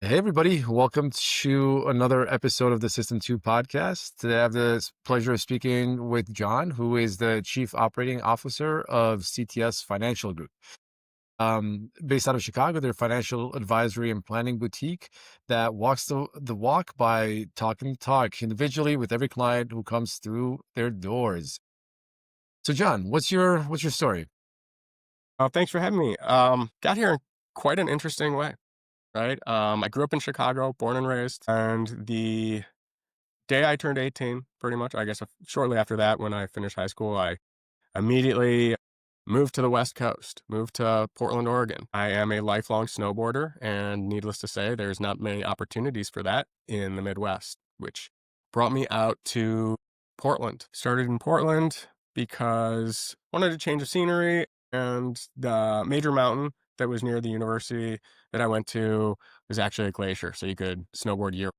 Hey, everybody. Welcome to another episode of the System2 podcast. Today, I have the pleasure of speaking with John, who is the Chief Operating Officer of CTS Financial Group. Based out of Chicago, they're a financial advisory and planning boutique that walks the walk by talking the talk individually with every client who comes through their doors. So, John, what's your story? Oh, thanks for having me. Got here in quite an interesting way, right? I grew up in Chicago, born and raised, and the day I turned 18, pretty much, I guess shortly after that, when I finished high school, I immediately moved to the West Coast, moved to Portland, Oregon. I am a lifelong snowboarder, and needless to say, there's not many opportunities for that in the Midwest, which brought me out to Portland. Started in Portland because I wanted to change the scenery, and the major mountain that was near the university that I went to was actually a glacier, so you could snowboard year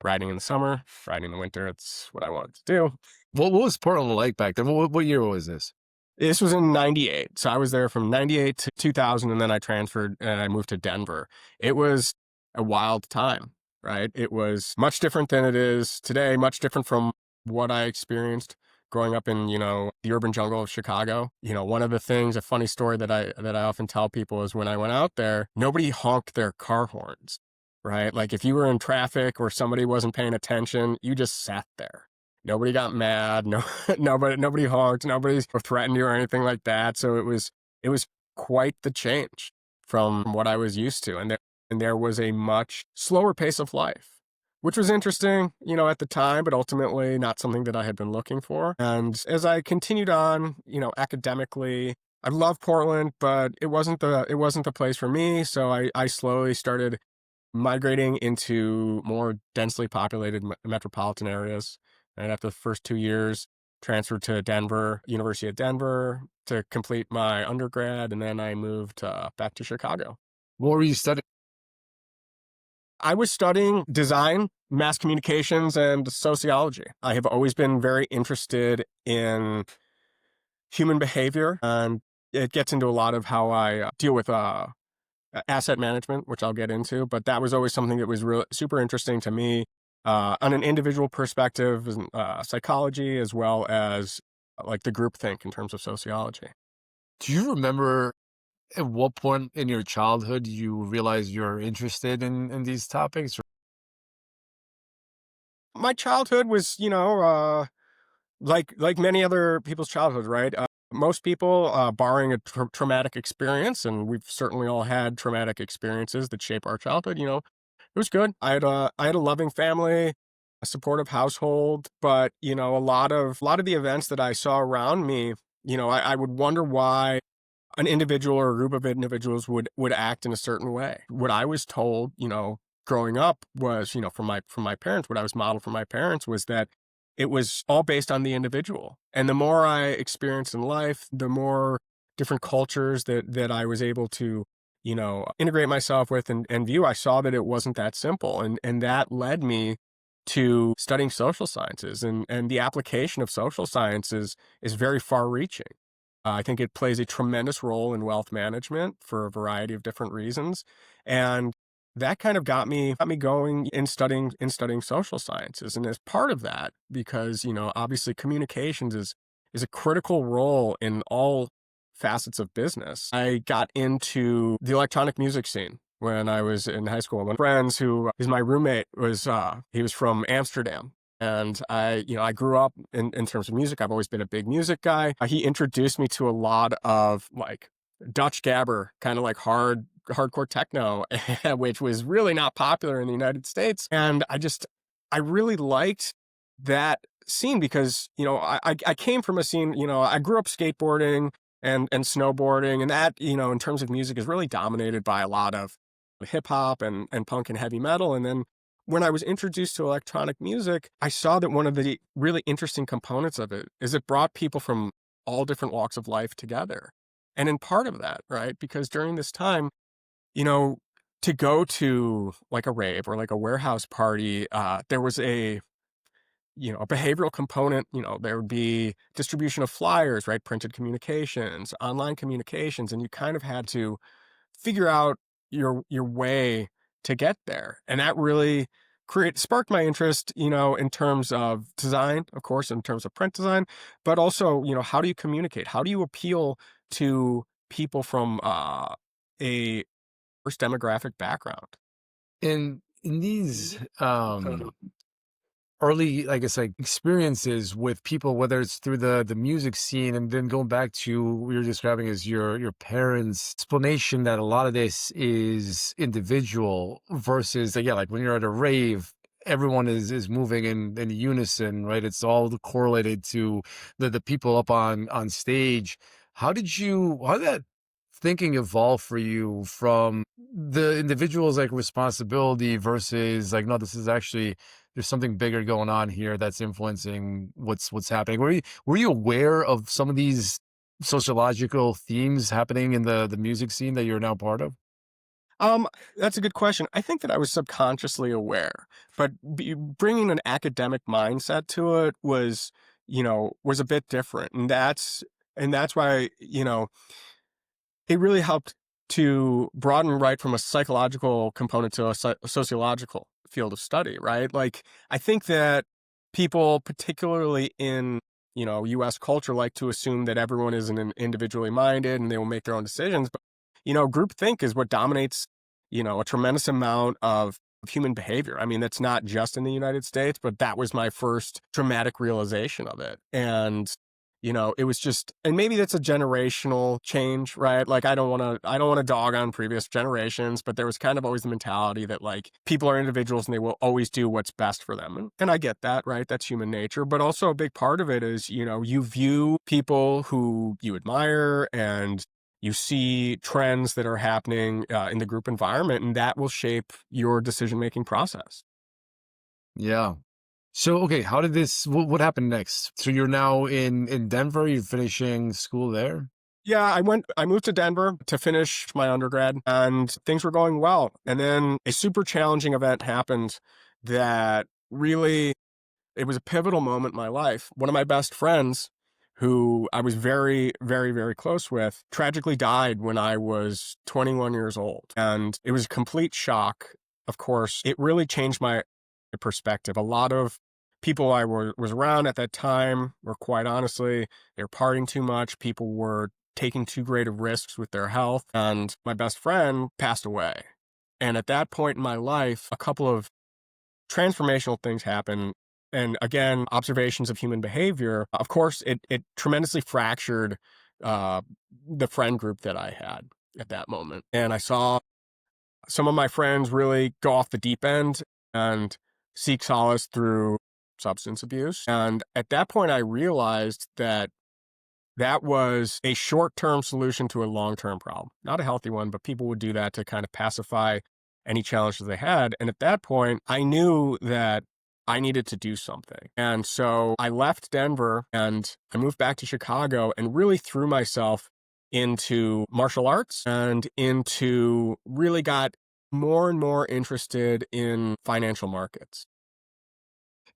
riding in the summer, riding in the winter. It's what I wanted to do. What was Portland like back then? What year was this? This was in 98. So I was there from 98 to 2000, and then I transferred and I moved to Denver. It was a wild time, right? It was much different than it is today, much different from what I experienced growing up in, the urban jungle of Chicago. One of the things, a funny story that I often tell people is when I went out there, nobody honked their car horns, right? Like if you were in traffic or somebody wasn't paying attention, you just sat there. Nobody got mad. No, nobody honked. Nobody threatened you or anything like that. So it was quite the change from what I was used to, and there was a much slower pace of life, which was interesting, at the time, but ultimately not something that I had been looking for. And as I continued on, academically, I loved Portland, but it wasn't the place for me. So I slowly started migrating into more densely populated metropolitan areas. And after the first 2 years, transferred to Denver, University of Denver, to complete my undergrad, and then I moved back to Chicago. What were you studying? I was studying design, mass communications, and sociology. I have always been very interested in human behavior, and it gets into a lot of how I deal with asset management, which I'll get into, but that was always something that was really super interesting to me on an individual perspective, psychology, as well as like the group think in terms of sociology. Do you remember at what point in your childhood you realized you're interested in these topics? My childhood was, like many other people's childhood, right? Most people, barring a traumatic experience, and we've certainly all had traumatic experiences that shape our childhood. It was good. I had a loving family, a supportive household, but a lot of the events that I saw around me, I would wonder why an individual or a group of individuals would act in a certain way. What I was told, growing up was, from my parents, what I was modeled from my parents was that it was all based on the individual. And the more I experienced in life, the more different cultures that I was able to, integrate myself with and view, I saw that it wasn't that simple. And that led me to studying social sciences, and the application of social sciences is very far reaching. I think it plays a tremendous role in wealth management for a variety of different reasons, and that kind of got me going in studying social sciences. And as part of that, because obviously communications is a critical role in all facets of business, I got into the electronic music scene when I was in high school. One of my friends who is my roommate he was from Amsterdam, and I grew up in terms of music. I've always been a big music guy. He introduced me to a lot of like Dutch gabber, kind of like hardcore techno, which was really not popular in the United States. And I really liked that scene because, I came from a scene, I grew up skateboarding and snowboarding, and that, in terms of music is really dominated by a lot of hip hop and punk and heavy metal. And then when I was introduced to electronic music, I saw that one of the really interesting components of it is it brought people from all different walks of life together. And in part of that, right? Because during this time, you know, to go to like a rave or like a warehouse party, there was a behavioral component. There would be distribution of flyers, right? Printed communications, online communications, and you kind of had to figure out your way to get there. And that really sparked my interest, in terms of design, of course, in terms of print design, but also, how do you communicate? How do you appeal to people from a first demographic background? In these early, I guess, like experiences with people, whether it's through the music scene, and then going back to what you're describing as your parents' explanation that a lot of this is individual versus, like, yeah, like when you're at a rave, everyone is moving in unison, right? It's all correlated to the people up on stage. How did that thinking evolve for you from the individual's like responsibility versus like, no, this is actually, there's something bigger going on here that's influencing what's happening? Were you aware of some of these sociological themes happening in the music scene that you're now part of? Um, that's a good question. I think that I was subconsciously aware, but bringing an academic mindset to it was a bit different, and that's why it really helped to broaden right from a psychological component to a sociological field of study, right? Like, I think that people, particularly in, US culture, like to assume that everyone is an individually minded and they will make their own decisions. But, groupthink is what dominates, a tremendous amount of human behavior. I mean, that's not just in the United States, but that was my first dramatic realization of it. And it was just, and maybe that's a generational change, right? Like, I don't want to dog on previous generations, but there was kind of always the mentality that like people are individuals and they will always do what's best for them. And I get that, right? That's human nature. But also a big part of it is, you view people who you admire and you see trends that are happening in the group environment, and that will shape your decision making process. Yeah. So, okay, how did what happened next? So you're now in Denver, you're finishing school there? Yeah, I moved to Denver to finish my undergrad, and things were going well. And then a super challenging event happened that really, it was a pivotal moment in my life. One of my best friends, who I was very, very, very close with, tragically died when I was 21 years old. And it was a complete shock. Of course, it really changed my perspective. A lot of people I was around at that time were, quite honestly, they were partying too much. People were taking too great of risks with their health. And my best friend passed away. And at that point in my life, a couple of transformational things happen. And again, observations of human behavior. Of course, it tremendously fractured uh, the friend group that I had at that moment. And I saw some of my friends really go off the deep end and seek solace through substance abuse. And at that point, I realized that that was a short-term solution to a long-term problem. Not a healthy one, but people would do that to kind of pacify any challenges they had. And at that point, I knew that I needed to do something. And so I left Denver and I moved back to Chicago and really threw myself into martial arts and really got more and more interested in financial markets.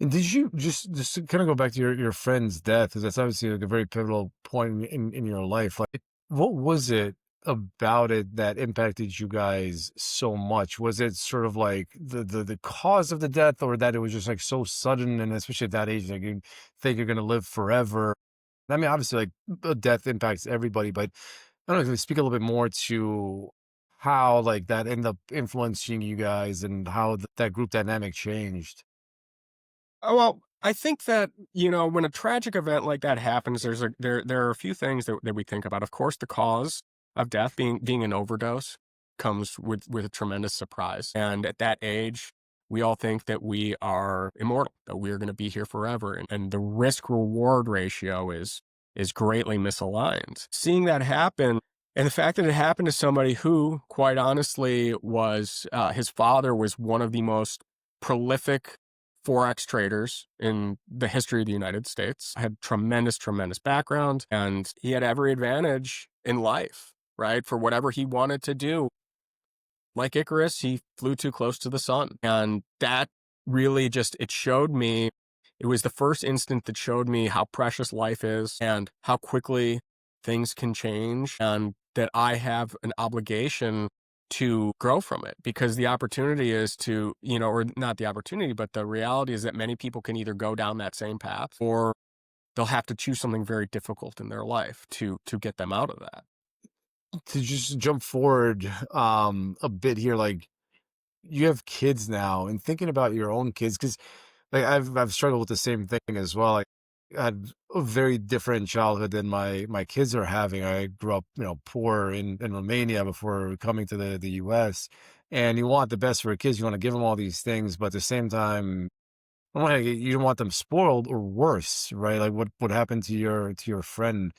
And did you just to kind of go back to your friend's death, because that's obviously like a very pivotal point in your life. Like, what was it about it that impacted you guys so much? Was it sort of like the cause of the death, or that it was just like so sudden, and especially at that age, like you think you're gonna live forever? I mean, obviously, like death impacts everybody, but I don't know. Can you speak a little bit more to how like that ended up influencing you guys and how that group dynamic changed? Oh, well, I think that, when a tragic event like that happens, there are a few things that we think about. Of course, the cause of death being an overdose comes with a tremendous surprise. And at that age, we all think that we are immortal, that we are going to be here forever. And the risk reward ratio is greatly misaligned. Seeing that happen, and the fact that it happened to somebody who, quite honestly, was his father was one of the most prolific Forex traders in the history of the United States, had tremendous, tremendous background, and he had every advantage in life, right? For whatever he wanted to do. Like Icarus, he flew too close to the sun. And that really just, it showed me, it was the first instant that showed me how precious life is and how quickly things can change, and that I have an obligation to grow from it, because the opportunity is to, or not the opportunity, but the reality is that many people can either go down that same path, or they'll have to choose something very difficult in their life to get them out of that. To just jump forward a bit here, like you have kids now, and thinking about your own kids, because like I've struggled with the same thing as well. Like I had a very different childhood than my kids are having. I grew up, poor in Romania before coming to the US. And you want the best for your kids. You want to give them all these things, but at the same time, you don't want them spoiled or worse, right? Like what happened to your friend.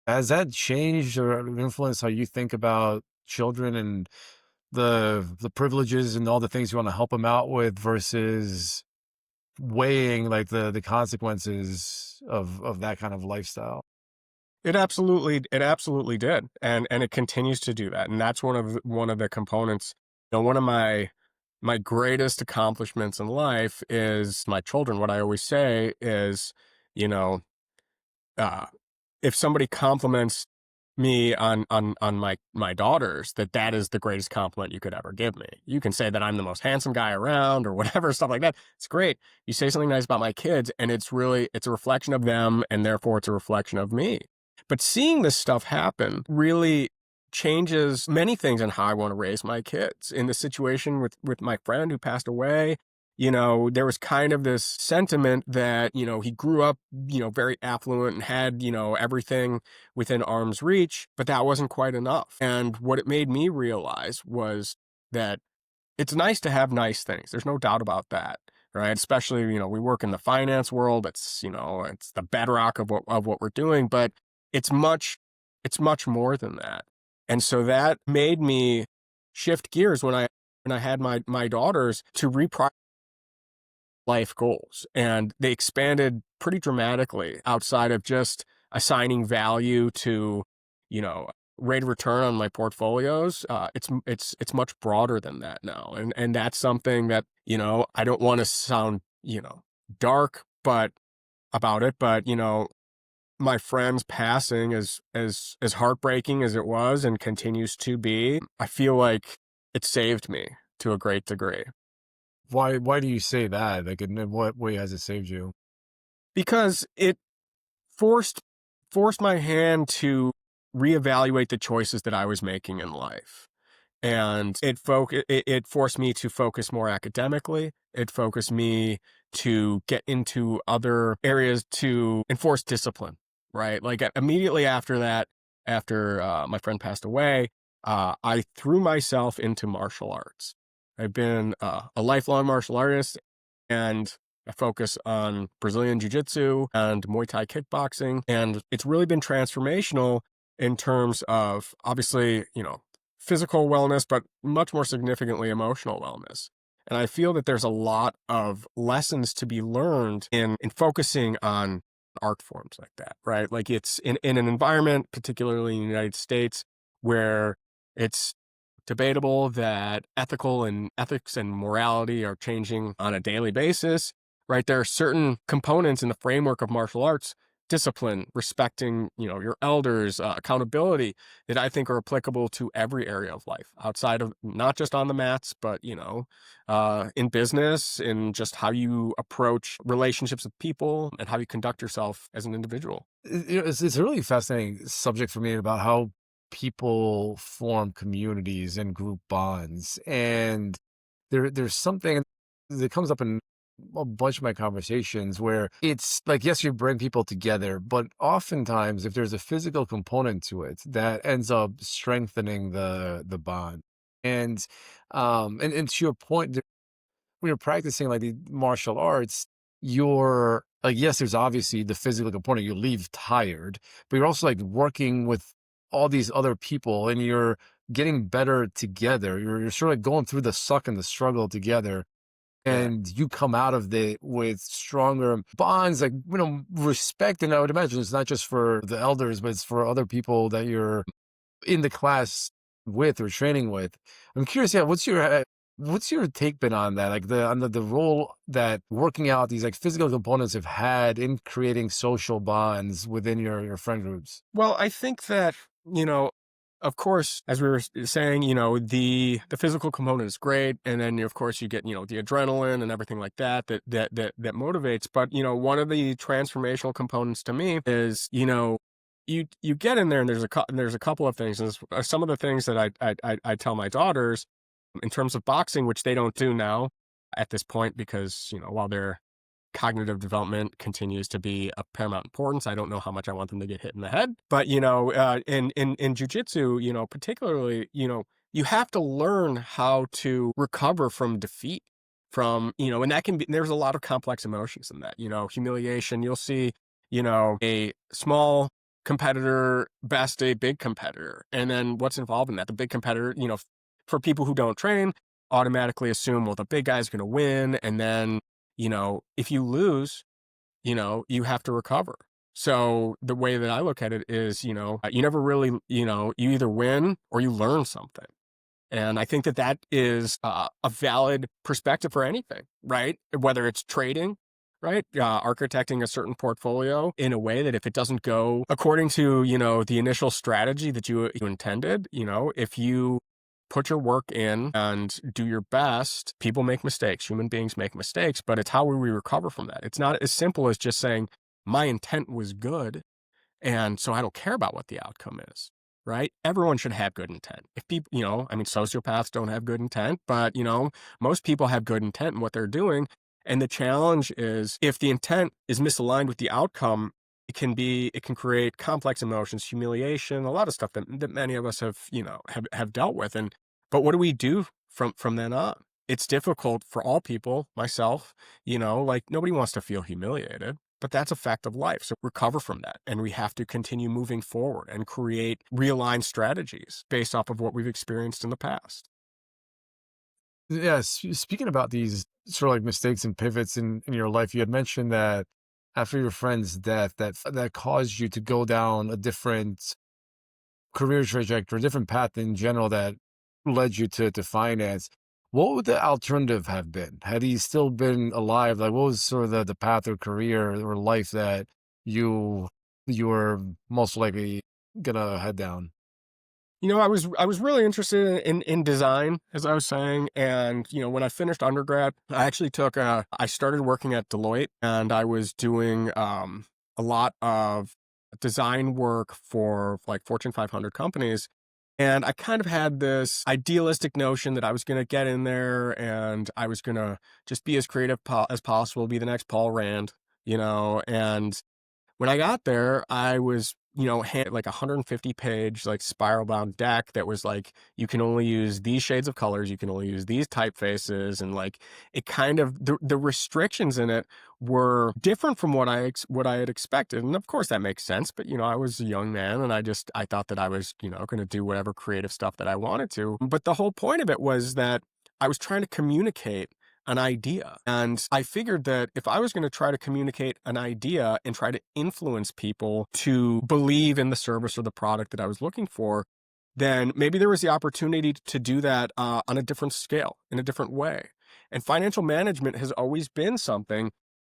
Has that changed or influenced how you think about children and the privileges and all the things you want to help them out with versus weighing like the consequences of that kind of lifestyle? It absolutely did, and it continues to do that, and that's one of the components. One of my greatest accomplishments in life is my children. What I always say is, you know, uh, if somebody compliments me on my daughters, that is the greatest compliment you could ever give me. You can say that I'm the most handsome guy around or whatever, stuff like that. It's great. You say something nice about my kids, and it's a reflection of them, and therefore it's a reflection of me. But seeing this stuff happen really changes many things in how I want to raise my kids. In the situation with my friend who passed away, there was kind of this sentiment that, he grew up, very affluent and had, everything within arm's reach, but that wasn't quite enough. And what it made me realize was that it's nice to have nice things. There's no doubt about that, right? Especially, we work in the finance world. It's the bedrock of what we're doing, but it's much it's much more than that. And so that made me shift gears when I had my daughters to reprioritize life goals. And they expanded pretty dramatically outside of just assigning value to, you know, rate of return on my portfolios. It's much broader than that now. And that's something that, I don't want to sound, dark, but about it, but my friend's passing as heartbreaking as it was and continues to be, I feel like it saved me to a great degree. Why do you say that? Like in what way has it saved you? Because it forced forced my hand to reevaluate the choices that I was making in life. And it forced me to focus more academically. It focused me to get into other areas to enforce discipline, right? Like immediately after that, after my friend passed away, I threw myself into martial arts. I've been a lifelong martial artist, and I focus on Brazilian Jiu-Jitsu and Muay Thai kickboxing. And it's really been transformational in terms of, obviously, physical wellness, but much more significantly, emotional wellness. And I feel that there's a lot of lessons to be learned in focusing on art forms like that, right? Like it's in an environment, particularly in the United States, where it's debatable that ethics and morality are changing on a daily basis, right? There are certain components in the framework of martial arts, discipline, respecting, your elders, accountability, that I think are applicable to every area of life outside of not just on the mats, but, in business, in just how you approach relationships with people and how you conduct yourself as an individual. It's a really fascinating subject for me about how people form communities and group bonds. And there's something that comes up in a bunch of my conversations where it's like, yes, you bring people together, but oftentimes if there's a physical component to it, that ends up strengthening the bond. And and to your point, when you're practicing like the martial arts, you're like, yes, there's obviously the physical component. You leave tired, but you're also like working with all these other people and you're getting better together. You're sort of like going through the suck and the struggle together. Yeah. And you come out of it with stronger bonds, like, respect. And I would imagine it's not just for the elders, but it's for other people that you're in the class with or training with. I'm curious, yeah, what's your take been on that? Like the role that working out these like physical components have had in creating social bonds within your friend groups. Well, I think that, you know, of course, as we were saying, the physical component is great, and then of course you get the adrenaline and everything like that motivates. But one of the transformational components to me is you get in there, and there's a couple of things. And some of the things that I tell my daughters in terms of boxing, which they don't do now at this point because while they're cognitive development continues to be of paramount importance. I don't know how much I want them to get hit in the head, but in jujitsu, particularly, you have to learn how to recover from defeat. And that can be. There's a lot of complex emotions in that. Humiliation. You'll see, a small competitor best a big competitor, and then what's involved in that? The big competitor, for people who don't train, automatically assume, well, the big guy's going to win, and then if you lose, you have to recover. So the way that I look at it is, you never really, you either win or you learn something. And I think that is a valid perspective for anything, right? Whether it's trading, right? Architecting a certain portfolio in a way that if it doesn't go according to, the initial strategy that you intended, if you put your work in and do your best, people make mistakes. Human beings make mistakes, but it's how we recover from that. It's not as simple as just saying, my intent was good, and so I don't care about what the outcome is, right? Everyone should have good intent. If people, sociopaths don't have good intent, but, most people have good intent in what they're doing. And the challenge is if the intent is misaligned with the outcome, it can create complex emotions, humiliation, a lot of stuff that many of us have dealt with. But what do we do from then on? It's difficult for all people, myself, like nobody wants to feel humiliated, but that's a fact of life. So recover from that. And we have to continue moving forward and create realigned strategies based off of what we've experienced in the past. Yeah, speaking about these sort of like mistakes and pivots in your life, you had mentioned that after your friend's death, that caused you to go down a different career trajectory, a different path in general that led you to finance. What would the alternative have been had he still been alive? Like, what was sort of the path or career or life that you you were most likely gonna head down? I was really interested in design, as I was saying, and when I finished undergrad, I started working at Deloitte, and I was doing a lot of design work for like Fortune 500 companies, and I kind of had this idealistic notion that I was going to get in there and I was going to just be as creative as possible, be the next Paul Rand, and when I got there, I was, handed like a 150-page like spiral bound deck that was like, you can only use these shades of colors, you can only use these typefaces, and like it kind of the restrictions in it were different from what I had expected. And of course that makes sense, but I was a young man and I thought that I was, going to do whatever creative stuff that I wanted to. But the whole point of it was that I was trying to communicate an idea. And I figured that if I was going to try to communicate an idea and try to influence people to believe in the service or the product that I was looking for, then maybe there was the opportunity to do that on a different scale, in a different way. And financial management has always been something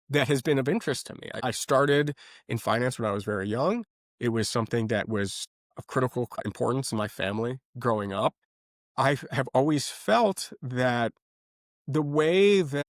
that has been of interest to me. I started in finance when I was very young. It was something that was of critical importance in my family growing up. I have always felt that the way that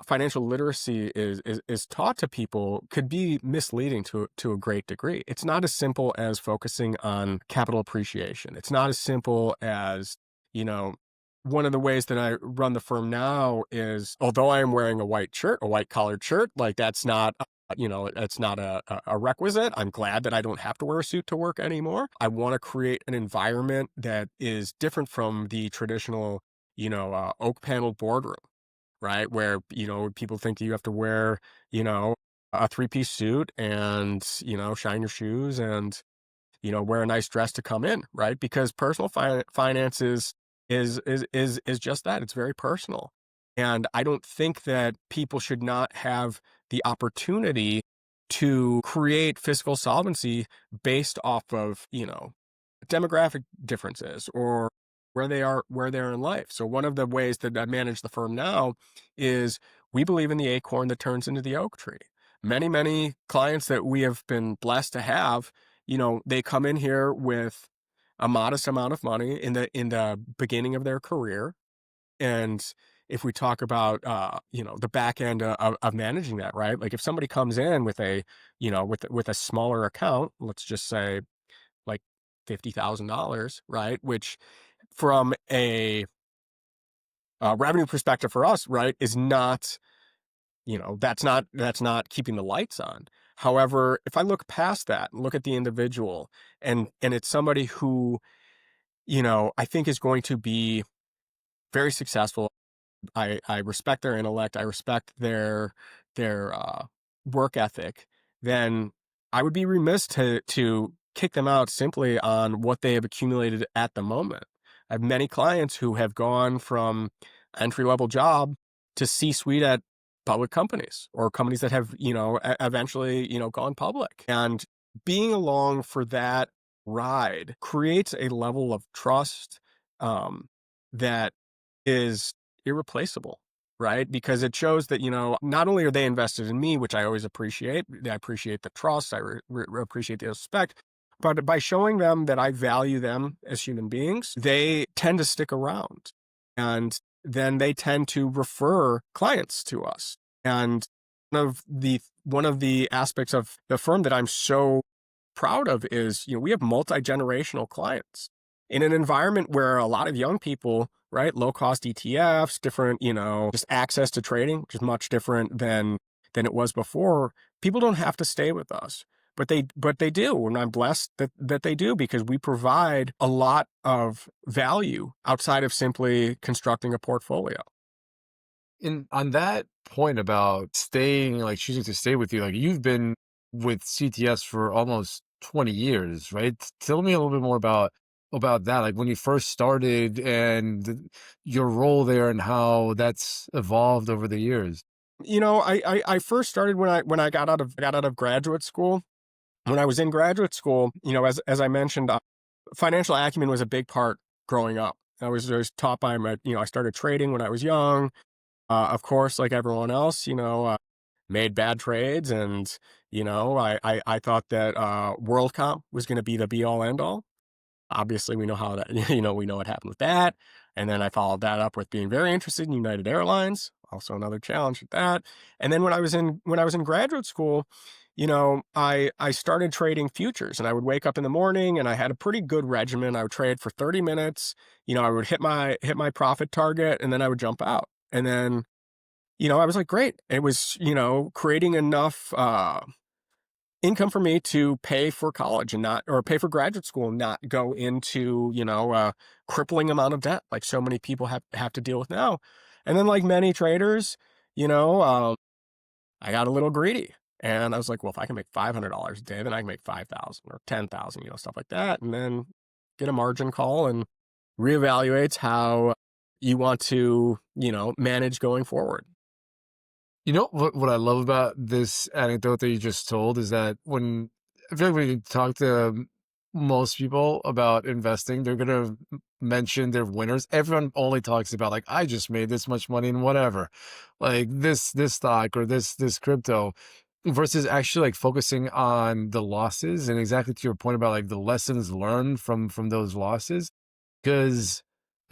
financial literacy is taught to people could be misleading to a great degree. It's not as simple as focusing on capital appreciation. It's not as simple as, you know, one of the ways that I run the firm now is, although I am wearing a white shirt, a white collared shirt, like that's not, that's not a requisite. I'm glad that I don't have to wear a suit to work anymore. I want to create an environment that is different from the traditional, oak paneled boardroom, right? Where, people think you have to wear, a three-piece suit and, shine your shoes and, wear a nice dress to come in, right? Because personal finance is just that. It's very personal. And I don't think that people should not have the opportunity to create fiscal solvency based off of, demographic differences or where they're in life. So one of the ways that I manage the firm now is we believe in the acorn that turns into the oak tree. Many clients that we have been blessed to have, they come in here with a modest amount of money in the beginning of their career. And if we talk about, the back end of managing that, right? Like if somebody comes in with with a smaller account, let's just say like $50,000, right? Which from a revenue perspective for us, right, is not, that's not keeping the lights on. However, if I look past that and look at the individual, and it's somebody who, I think is going to be very successful. I respect their intellect, I respect their work ethic, then I would be remiss to kick them out simply on what they have accumulated at the moment. I have many clients who have gone from entry-level job to C-suite at public companies or companies that have, eventually, gone public. And being along for that ride creates a level of trust, that is irreplaceable, right? Because it shows that, not only are they invested in me, which I always appreciate, I appreciate the trust, I appreciate the respect, but by showing them that I value them as human beings, they tend to stick around. And then they tend to refer clients to us. And one of the aspects of the firm that I'm so proud of is, we have multi-generational clients in an environment where a lot of young people, right, low cost ETFs, different, just access to trading, which is much different than it was before. People don't have to stay with us, but they do, and I'm blessed that they do, because we provide a lot of value outside of simply constructing a portfolio. In on that point about staying, like choosing to stay with you, like you've been with CTS for almost 20 years, right? Tell me a little bit more about that, like when you first started and your role there and how that's evolved over the years. I first started when I got out of graduate school. When I was in graduate school, as I mentioned, financial acumen was a big part growing up. I was taught by I started trading when I was young. Of course, like everyone else, made bad trades, and I thought that WorldCom was going to be the be all end all. Obviously, we know how that, we know what happened with that. And then I followed that up with being very interested in United Airlines, also another challenge with that. And then when I was in graduate school, I started trading futures, and I would wake up in the morning and I had a pretty good regimen. I would trade for 30 minutes. I would hit my profit target, and then I would jump out. And then, I was like, great. It was, creating enough income for me to pay for college and not, or pay for graduate school and not go into, a crippling amount of debt like so many people have to deal with now. And then, like many traders, you know, um, I got a little greedy, and I was like, well, if I can make $500 a day, then I can make 5,000 or 10,000, stuff like that. And then get a margin call and reevaluates how you want to, manage going forward. You know what I love about this anecdote that you just told is that when I feel like when you talk to most people about investing, they're gonna mention their winners. Everyone only talks about like I just made this much money in whatever, like this stock or this crypto, versus actually like focusing on the losses and exactly to your point about like the lessons learned from those losses. Because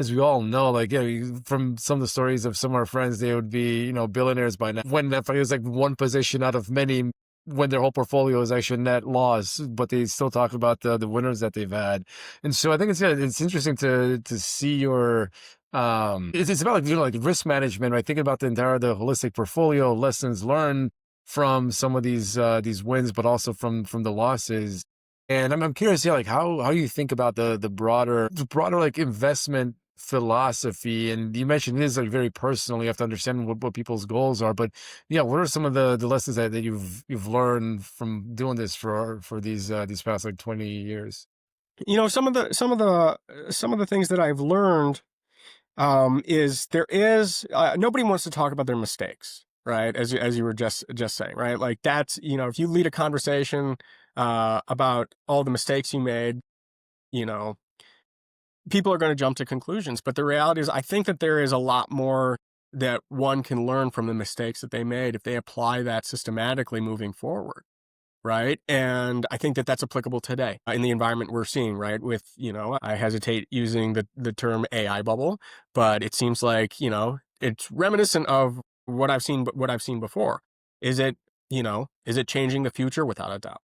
as we all know, like, yeah, from some of the stories of some of our friends, they would be, billionaires by now. When that it was like one position out of many, when their whole portfolio is actually net loss, but they still talk about the winners that they've had. And so I think it's interesting to see your it's about like like risk management, right? Thinking about the holistic portfolio, lessons learned from some of these wins, but also from the losses. And I'm curious, yeah, like how you think about the broader like investment philosophy. And you mentioned it is like very personal. You have to understand what people's goals are. But yeah, what are some of the lessons that you've learned from doing this for these past like 20 years? Some of the things that I've learned, is there is nobody wants to talk about their mistakes, right? As you were just saying, right? Like that's, if you lead a conversation about all the mistakes you made, you know, people are going to jump to conclusions. But the reality is, I think that there is a lot more that one can learn from the mistakes that they made if they apply that systematically moving forward. right? And I think that that's applicable today in the environment we're seeing, right? With, I hesitate using the term AI bubble, but it seems like, it's reminiscent of what I've seen before. Is it, is it changing the future? Without a doubt.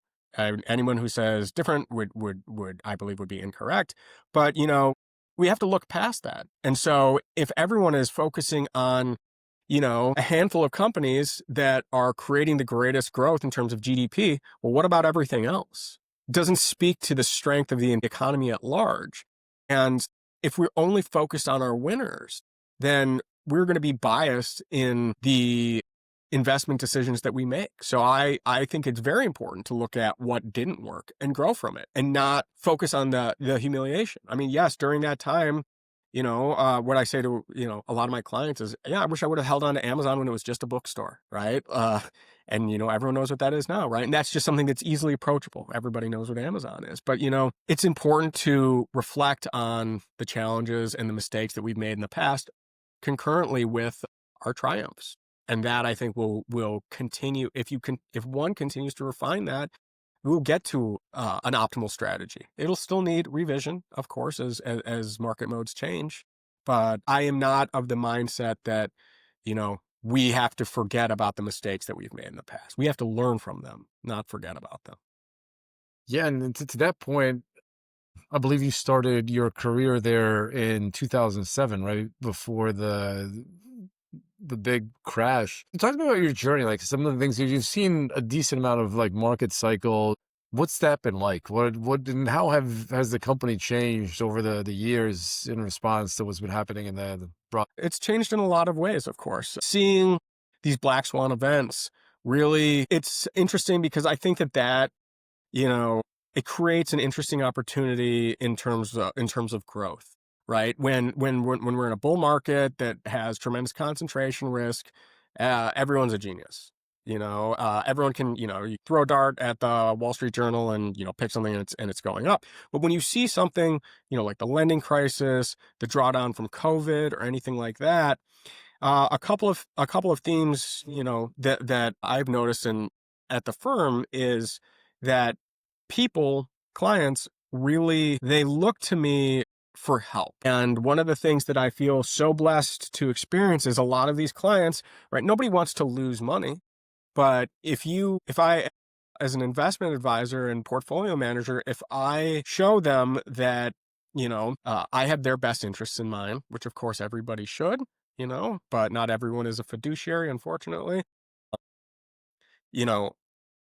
Anyone who says different would, I believe, would be incorrect. But, we have to look past that. And so if everyone is focusing on a handful of companies that are creating the greatest growth in terms of GDP. Well, what about everything else? It doesn't speak to the strength of the economy at large. And if we're only focused on our winners, then we're going to be biased in the investment decisions that we make. So I think it's very important to look at what didn't work and grow from it and not focus on the humiliation. I mean, yes, during that time, what I say to, a lot of my clients is, yeah, I wish I would have held on to Amazon when it was just a bookstore, right? And, everyone knows what that is now, right? And that's just something that's easily approachable. Everybody knows what Amazon is. But, it's important to reflect on the challenges and the mistakes that we've made in the past concurrently with our triumphs. And that I think will continue. If one continues to refine that, we'll get to an optimal strategy. It'll still need revision, of course, as market modes change. But I am not of the mindset that, we have to forget about the mistakes that we've made in the past. We have to learn from them, not forget about them. Yeah, and then to that point, I believe you started your career there in 2007, right before the big crash. Talk to me about your journey, like some of the things you've seen a decent amount of like market cycle. What's that been like? What and how has the company changed over the years in response to what's been happening in the broad? It's changed in a lot of ways, of course. Seeing these black swan events really, it's interesting because I think that you know, it creates an interesting opportunity in terms of growth, right? When we're in a bull market that has tremendous concentration risk, everyone's a genius. Everyone can, you throw a dart at the Wall Street Journal and, pick something and it's going up. But when you see something, like the lending crisis, the drawdown from COVID or anything like that, a couple of themes, that I've noticed at the firm is that clients really they look to me for help. And one of the things that I feel so blessed to experience is a lot of these clients, right? Nobody wants to lose money, but if I as an investment advisor and portfolio manager, if I show them that, I have their best interests in mind, which of course everybody should, but not everyone is a fiduciary, unfortunately, you know,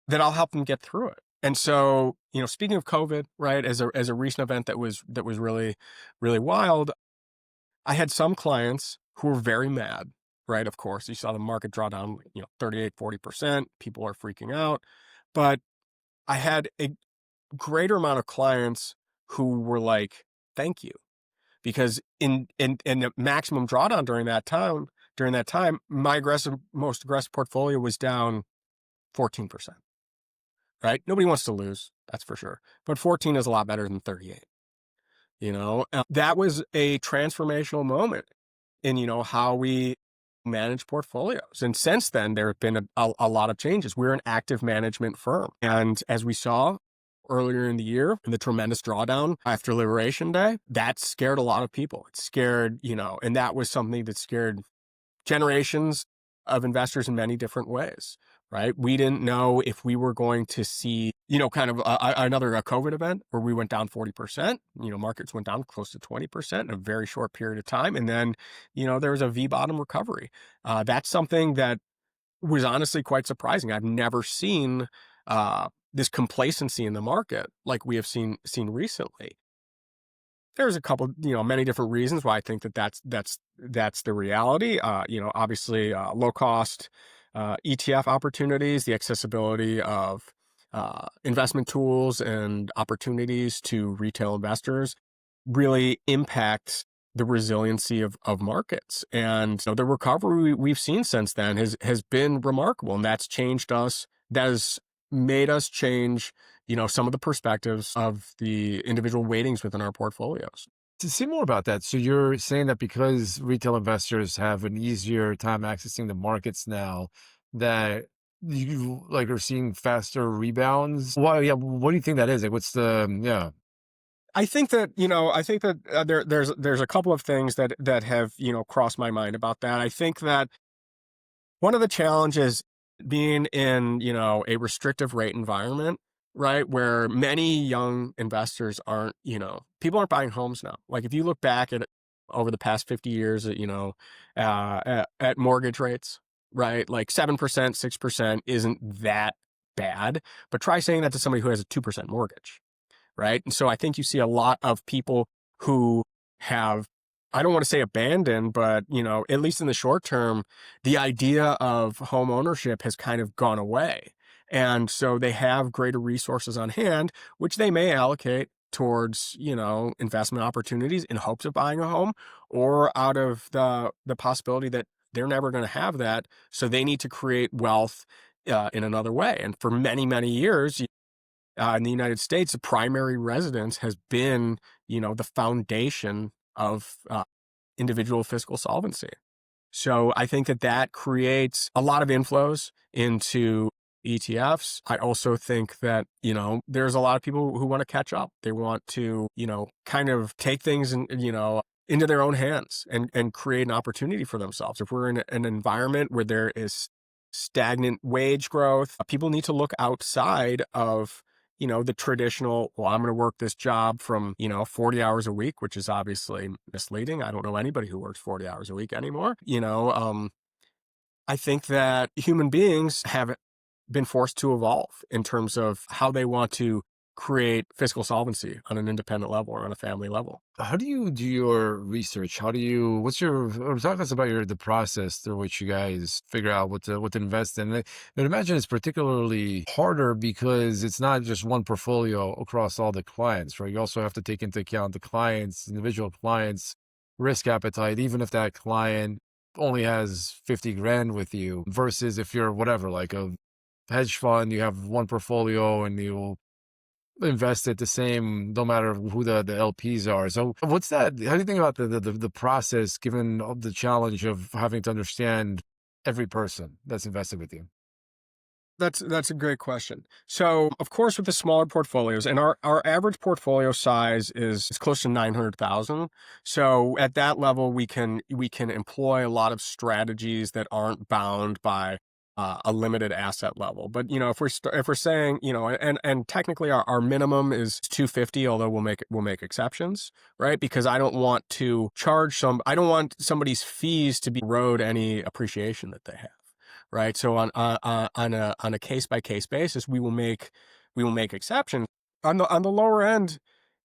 that I'll help them get through it. And so, speaking of COVID, right, as a recent event that was really, really wild, I had some clients who were very mad, right? Of course, you saw the market draw down, 38, 40%. People are freaking out. But I had a greater amount of clients who were like, thank you. Because in the maximum drawdown during that time, my most aggressive portfolio was down 14%, right? Nobody wants to lose, that's for sure. But 14 is a lot better than 38. That was a transformational moment in, how we manage portfolios. And since then, there have been a lot of changes. We're an active management firm. And as we saw earlier in the year, in the tremendous drawdown after Liberation Day, that scared a lot of people. It scared, and that was something that scared generations of investors in many different ways, right? We didn't know if we were going to see, kind of another COVID event where we went down 40%, markets went down close to 20% in a very short period of time. And then, there was a V bottom recovery. That's something that was honestly quite surprising. I've never seen this complacency in the market like we have seen recently. There's a couple, many different reasons why I think that's the reality. Obviously, low cost ETF opportunities, the accessibility of investment tools and opportunities to retail investors really impacts the resiliency of markets. And the recovery we've seen since then has been remarkable, and that's changed us. That has made us change, some of the perspectives of the individual weightings within our portfolios. To see more about that, so you're saying that because retail investors have an easier time accessing the markets now, that you like are seeing faster rebounds? Why? Yeah. What do you think that is? Like, what's the, yeah. I think that there's a couple of things that have crossed my mind about that. I think that one of the challenges being in, a restrictive rate environment, right, where many young investors aren't, people aren't buying homes now. Like if you look back at over the past 50 years, at mortgage rates, right, like 7%, 6% isn't that bad. But try saying that to somebody who has a 2% mortgage, right? And so I think you see a lot of people who have, I don't want to say abandoned, but, at least in the short term, the idea of home ownership has kind of gone away. And so they have greater resources on hand, which they may allocate towards, investment opportunities in hopes of buying a home, or out of the possibility that they're never going to have that. So they need to create wealth in another way. And for many, many years, in the United States, the primary residence has been, the foundation of individual fiscal solvency. So I think that creates a lot of inflows into ETFs. I also think that, there's a lot of people who want to catch up. They want to, kind of take things and, into their own hands and create an opportunity for themselves. If we're in an environment where there is stagnant wage growth, people need to look outside of, the traditional, well, I'm going to work this job from, 40 hours a week, which is obviously misleading. I don't know anybody who works 40 hours a week anymore. I think that human beings have been forced to evolve in terms of how they want to create fiscal solvency on an independent level or on a family level. How do you do your research? How do you, what's your, or talk to us about the process through which you guys figure out what to invest in. I imagine it's particularly harder because it's not just one portfolio across all the clients, right? You also have to take into account the clients, individual clients, risk appetite, even if that client only has 50 grand with you versus if you're whatever, like a hedge fund, you have one portfolio and you invest it the same no matter who the LPs are. So what's that? How do you think about the process given all the challenge of having to understand every person that's invested with you? That's a great question. So, of course, with the smaller portfolios, and our average portfolio size is close to 900,000. So, at that level, we can employ a lot of strategies that aren't bound by a limited asset level. But if we're saying and technically our minimum is 250, although we'll make exceptions, right? Because I don't want somebody's fees to be erode any appreciation that they have. Right. So on a case by case basis, we will make exceptions. On the lower end,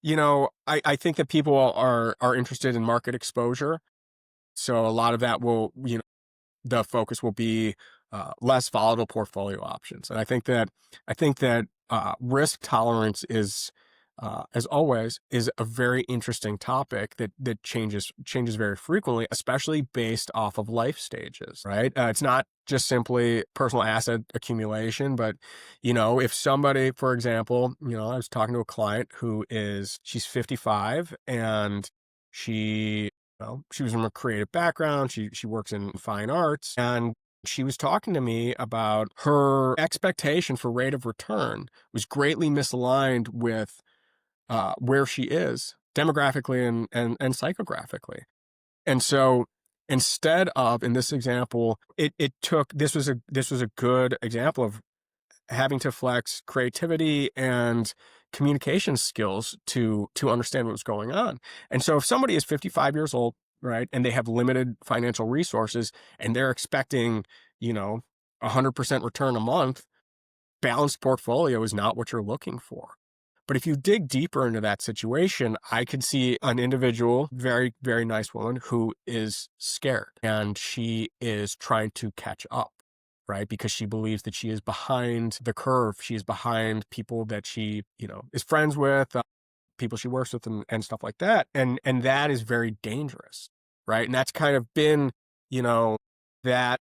I think that people are interested in market exposure. So a lot of that the focus will be less volatile portfolio options. And I think that risk tolerance is, as always, is a very interesting topic that changes very frequently, especially based off of life stages. Right? It's not just simply personal asset accumulation, but if somebody, for example, I was talking to a client she's 55 and she she was from a creative background. She works in fine arts, and she was talking to me about her expectation for rate of return was greatly misaligned with where she is demographically and psychographically. And so instead of, in this example, this was a good example of having to flex creativity and communication skills to understand what was going on. And so if somebody is 55 years old, right, and they have limited financial resources and they're expecting, 100% return a month, balanced portfolio is not what you're looking for. But if you dig deeper into that situation, I could see an individual, very, very nice woman, who is scared and she is trying to catch up, right? Because she believes that she is behind the curve. She is behind people that she, is friends with, people she works with, and stuff like that. And that is very dangerous, right? And that's kind of been, that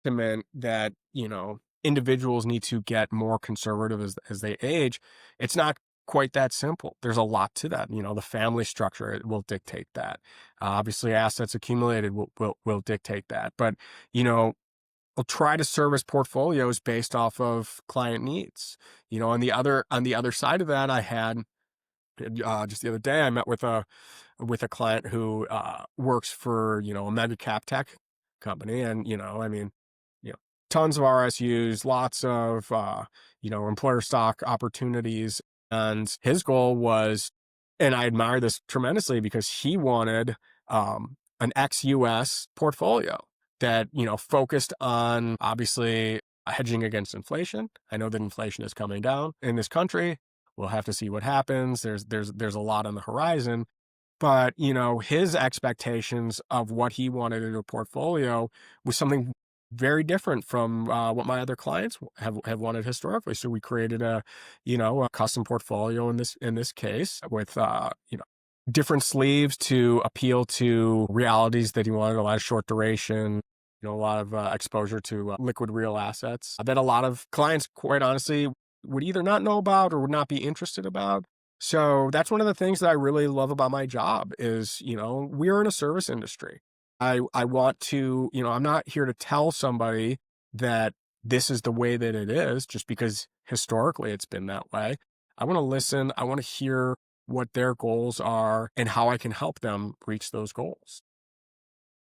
sentiment that, individuals need to get more conservative as they age. It's not quite that simple. There's a lot to that. The family structure will dictate that. Obviously, assets accumulated will dictate that. But, you know, will try to service portfolios based off of client needs. On the other side of that, I had just the other day, I met with a client who works for a mega cap tech company, and you know, tons of RSUs, lots of employer stock opportunities, and his goal was, and I admire this tremendously because he wanted an ex-US portfolio that focused on obviously hedging against inflation. I know that inflation is coming down in this country. We'll have to see what happens. There's a lot on the horizon, but, his expectations of what he wanted in a portfolio was something very different from what my other clients have wanted historically. So we created a custom portfolio in this case with, different sleeves to appeal to realities that he wanted, a lot of short duration, a lot of exposure to liquid real assets that a lot of clients, quite honestly, would either not know about or would not be interested about. So that's one of the things that I really love about my job is, we're in a service industry. I want to, I'm not here to tell somebody that this is the way that it is just because historically it's been that way. I want to listen. I want to hear what their goals are and how I can help them reach those goals.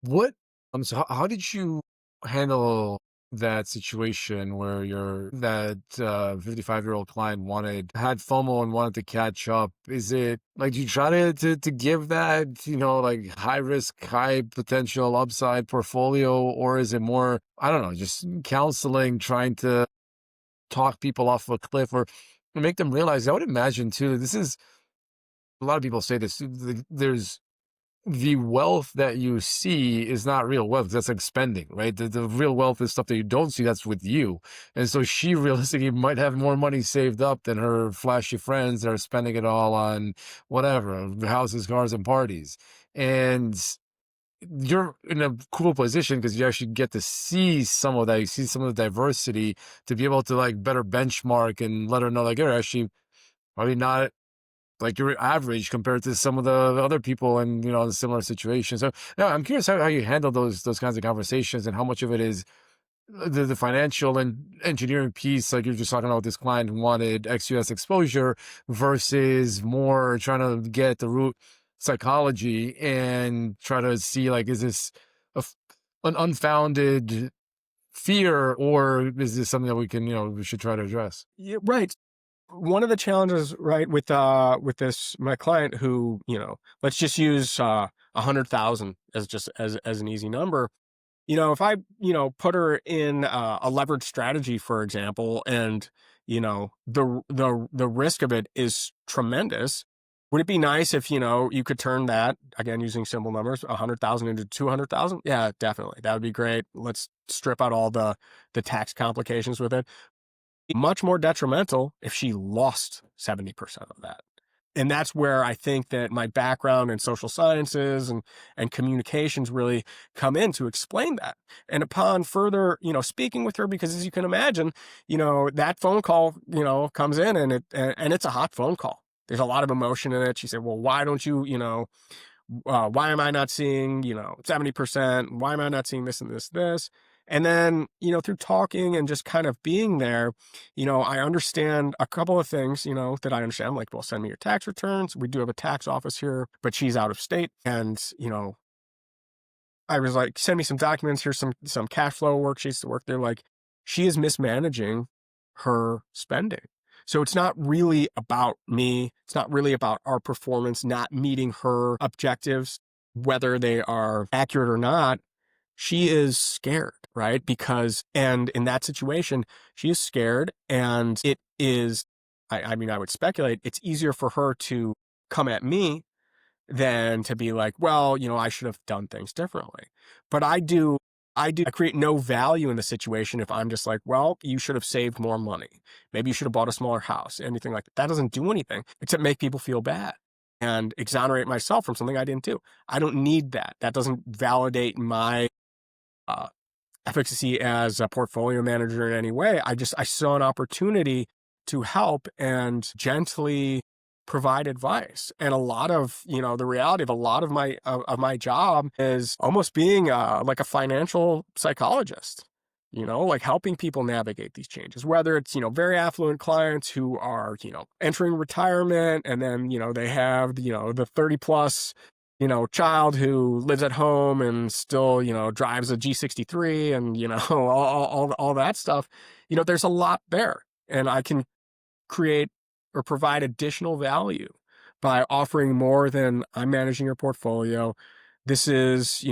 What so how did you handle that situation where that 55-year-old client had FOMO and wanted to catch up? Is it like, do you try to give that, like high risk, high potential upside portfolio, or is it more, I don't know, just counseling, trying to talk people off a cliff or make them realize? I would imagine too, this is, a lot of people say this, there's the wealth that you see is not real wealth. That's like spending, right? The real wealth is stuff that you don't see, that's with you. And so she realistically might have more money saved up than her flashy friends that are spending it all on whatever, houses, cars, and parties. And you're in a cool position because you actually get to see some of that. You see some of the diversity to be able to like better benchmark and let her know, like, you're actually probably not like your average compared to some of the other people in similar situations. So yeah, I'm curious how you handle those kinds of conversations and how much of it is the financial and engineering piece, like you're just talking about this client who wanted ex-US exposure versus more trying to get at the root psychology and try to see, like, is this an unfounded fear, or is this something that we should try to address? Yeah, right. One of the challenges, right, with this my client who, let's just use 100,000 as just as an easy number. If I, put her in a leverage strategy, for example, and the risk of it is tremendous. Would it be nice if you could turn that, again using simple numbers, 100,000 into 200,000? Yeah, definitely, that would be great. Let's strip out all the tax complications with it. Much more detrimental if she lost 70% of that. And that's where I think that my background in social sciences and communications really come in to explain that. And upon further, speaking with her, because as you can imagine, that phone call, comes in and it's a hot phone call. There's a lot of emotion in it. She said, well, why don't you, why am I not seeing, 70%? Why am I not seeing this and this? And then, through talking and just kind of being there, I understand a couple of things, that I understand. I'm like, well, send me your tax returns. We do have a tax office here, but she's out of state. And, I was like, send me some documents. Here's some cash flow worksheets to work there. Like, she is mismanaging her spending. So it's not really about me. It's not really about our performance not meeting her objectives, whether they are accurate or not. She is scared, right? And in that situation, she is scared, and it is, I mean, I would speculate it's easier for her to come at me than to be like, well, I should have done things differently. But I create no value in the situation if I'm just like, well, you should have saved more money. Maybe you should have bought a smaller house, anything like that. That doesn't do anything except make people feel bad and exonerate myself from something I didn't do. I don't need that. That doesn't validate my uh, efficacy as a portfolio manager in any way. I saw an opportunity to help and gently provide advice. And a lot of, the reality of a lot of my job is almost being like a financial psychologist. like helping people navigate these changes, whether it's, very affluent clients who are, entering retirement and then, they have, the 30 plus, child who lives at home and still, drives a G63 and, all that stuff. There's a lot there, and I can create or provide additional value by offering more than I'm managing your portfolio. This is,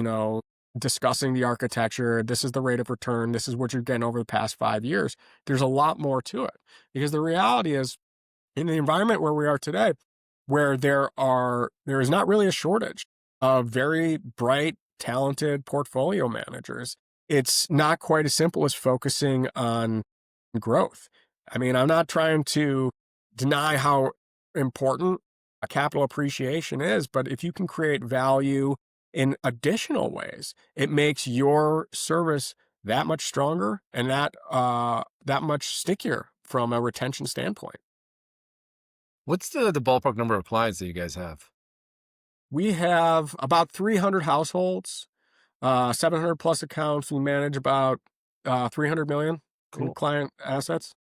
discussing the architecture. This is the rate of return. This is what you're getting over the past 5 years. There's a lot more to it, because the reality is, in the environment where we are today, where there is not really a shortage of very bright, talented portfolio managers, it's not quite as simple as focusing on growth. I mean, I'm not trying to deny how important a capital appreciation is, but if you can create value in additional ways, it makes your service that much stronger and that much stickier from a retention standpoint. What's the ballpark number of clients that you guys have? We have about 300 households, 700 plus accounts. We manage about 300 million in Cool. client assets.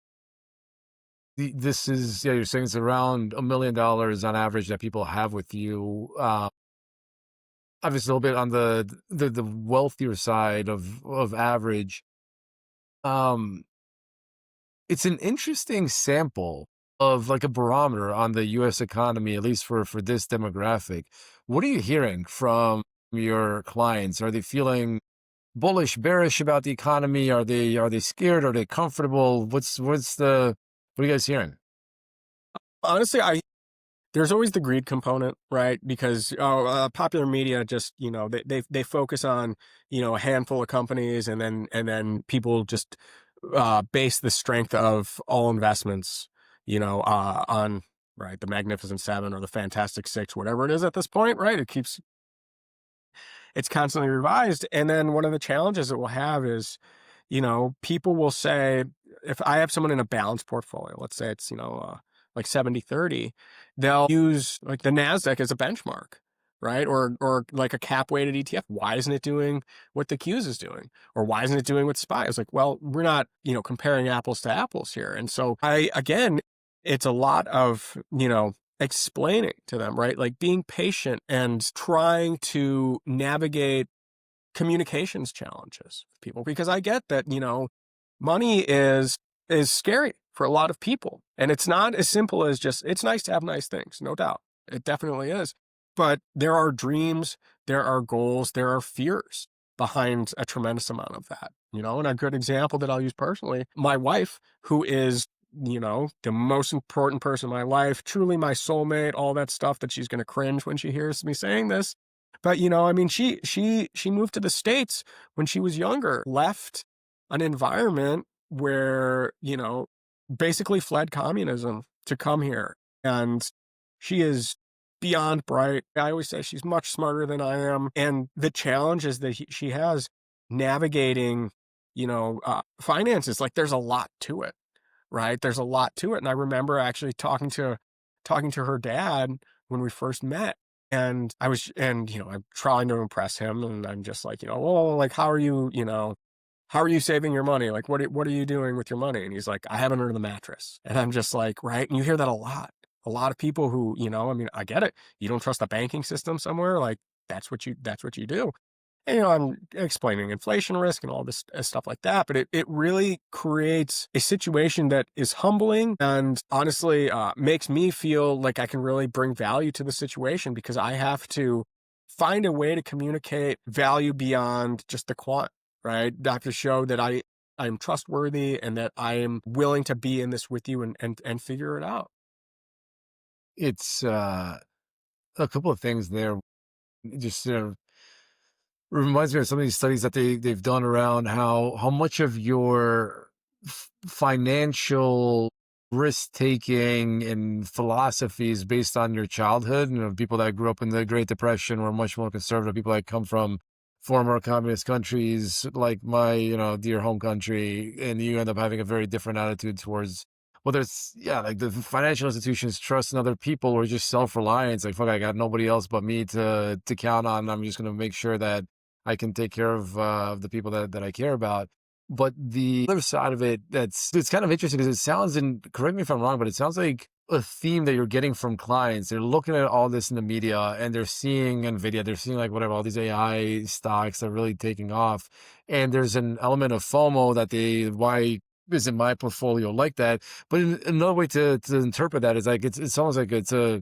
This is, yeah, you're saying it's around $1 million on average that people have with you. Obviously, a little bit on the wealthier side of average. Um, it's an interesting sample of like a barometer on the U.S. economy, at least for this demographic. What are you hearing from your clients? Are they feeling bullish, bearish about the economy? Are they scared? Are they comfortable? What are you guys hearing? Honestly, there's always the greed component, right? Because popular media just, they focus on, a handful of companies, and then people just base the strength of all investments, on, right, the Magnificent Seven or the Fantastic Six, whatever it is at this point, right? It's constantly revised. And then one of the challenges that we'll have is, people will say, if I have someone in a balanced portfolio, let's say it's, like 70-30, they'll use like the NASDAQ as a benchmark, right? Or like a cap weighted ETF. Why isn't it doing what the Qs is doing? Or why isn't it doing what SPY is? Like, well, we're not, comparing apples to apples here. And so again, it's a lot of, explaining to them, right? Like being patient and trying to navigate communications challenges with people, because I get that, money is scary for a lot of people, and it's not as simple as just, it's nice to have nice things, no doubt. It definitely is. But there are dreams, there are goals, there are fears behind a tremendous amount of that, and a good example that I'll use personally, my wife, who is, the most important person in my life, truly my soulmate, all that stuff that she's going to cringe when she hears me saying this. But, I mean, she moved to the States when she was younger, left an environment where, basically fled communism to come here. And she is beyond bright. I always say she's much smarter than I am. And the challenges that she has navigating, finances, like there's a lot to it, right? There's a lot to it. And I remember actually talking to her dad when we first met. And I'm trying to impress him, and I'm just like, well, like, how are you saving your money? Like, what are you doing with your money? And he's like, I have it under the mattress. And I'm just like, right. And you hear that a lot. A lot of people who, I mean, I get it. You don't trust the banking system somewhere. Like, that's what you do. And, I'm explaining inflation risk and all this stuff like that, but it really creates a situation that is humbling and honestly makes me feel like I can really bring value to the situation, because I have to find a way to communicate value beyond just the quant, right? I have to show that I'm trustworthy and that I am willing to be in this with you and figure it out. It's a couple of things there. Just reminds me of some of these studies that they've done around how much of your financial risk taking and philosophies based on your childhood. People that grew up in the Great Depression were much more conservative. People that come from former communist countries like my dear home country, and you end up having a very different attitude towards whether it's, yeah, like the financial institutions trust in other people, or just self-reliance, like, fuck, I got nobody else but me to count on. I'm just going to make sure that I can take care of the people that I care about. But the other side of it that's it's kind of interesting because it sounds, and correct me if I'm wrong, but it sounds like a theme that you're getting from clients. They're looking at all this in the media and they're seeing Nvidia, they're seeing like whatever, all these AI stocks are really taking off. And there's an element of FOMO that why isn't my portfolio like that? But another way to interpret that is like it's almost like it's a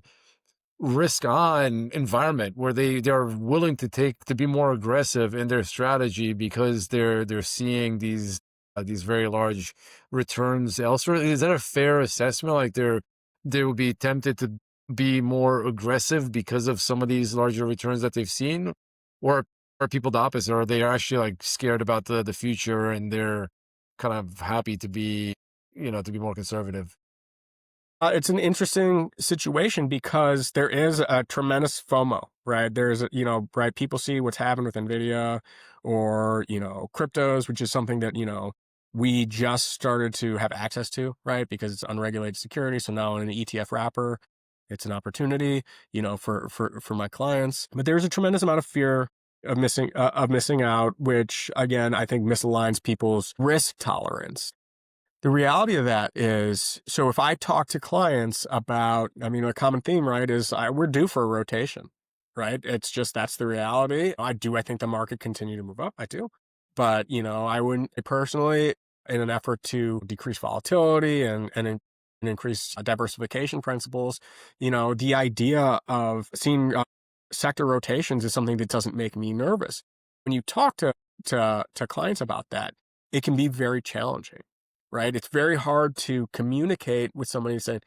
risk on environment where they're willing to be more aggressive in their strategy because they're seeing these very large returns elsewhere. Is that a fair assessment? Like they will be tempted to be more aggressive because of some of these larger returns that they've seen, or are people the opposite? Or are they actually like scared about the future and they're kind of happy to be, to be more conservative? It's an interesting situation because there is a tremendous FOMO, right? Right, people see what's happened with Nvidia or, cryptos, which is something that, we just started to have access to, right? Because it's unregulated security. So now in an ETF wrapper, it's an opportunity, for my clients. But there's a tremendous amount of fear of missing out, which again, I think misaligns people's risk tolerance. The reality of that is, so if I talk to clients about, I mean, a common theme, right, is we're due for a rotation, right? It's just, that's the reality. I think the market continue to move up. I do. But, I wouldn't personally, in an effort to decrease volatility and increase diversification principles, the idea of seeing sector rotations is something that doesn't make me nervous. When you talk to clients about that, it can be very challenging, right? It's very hard to communicate with somebody and say,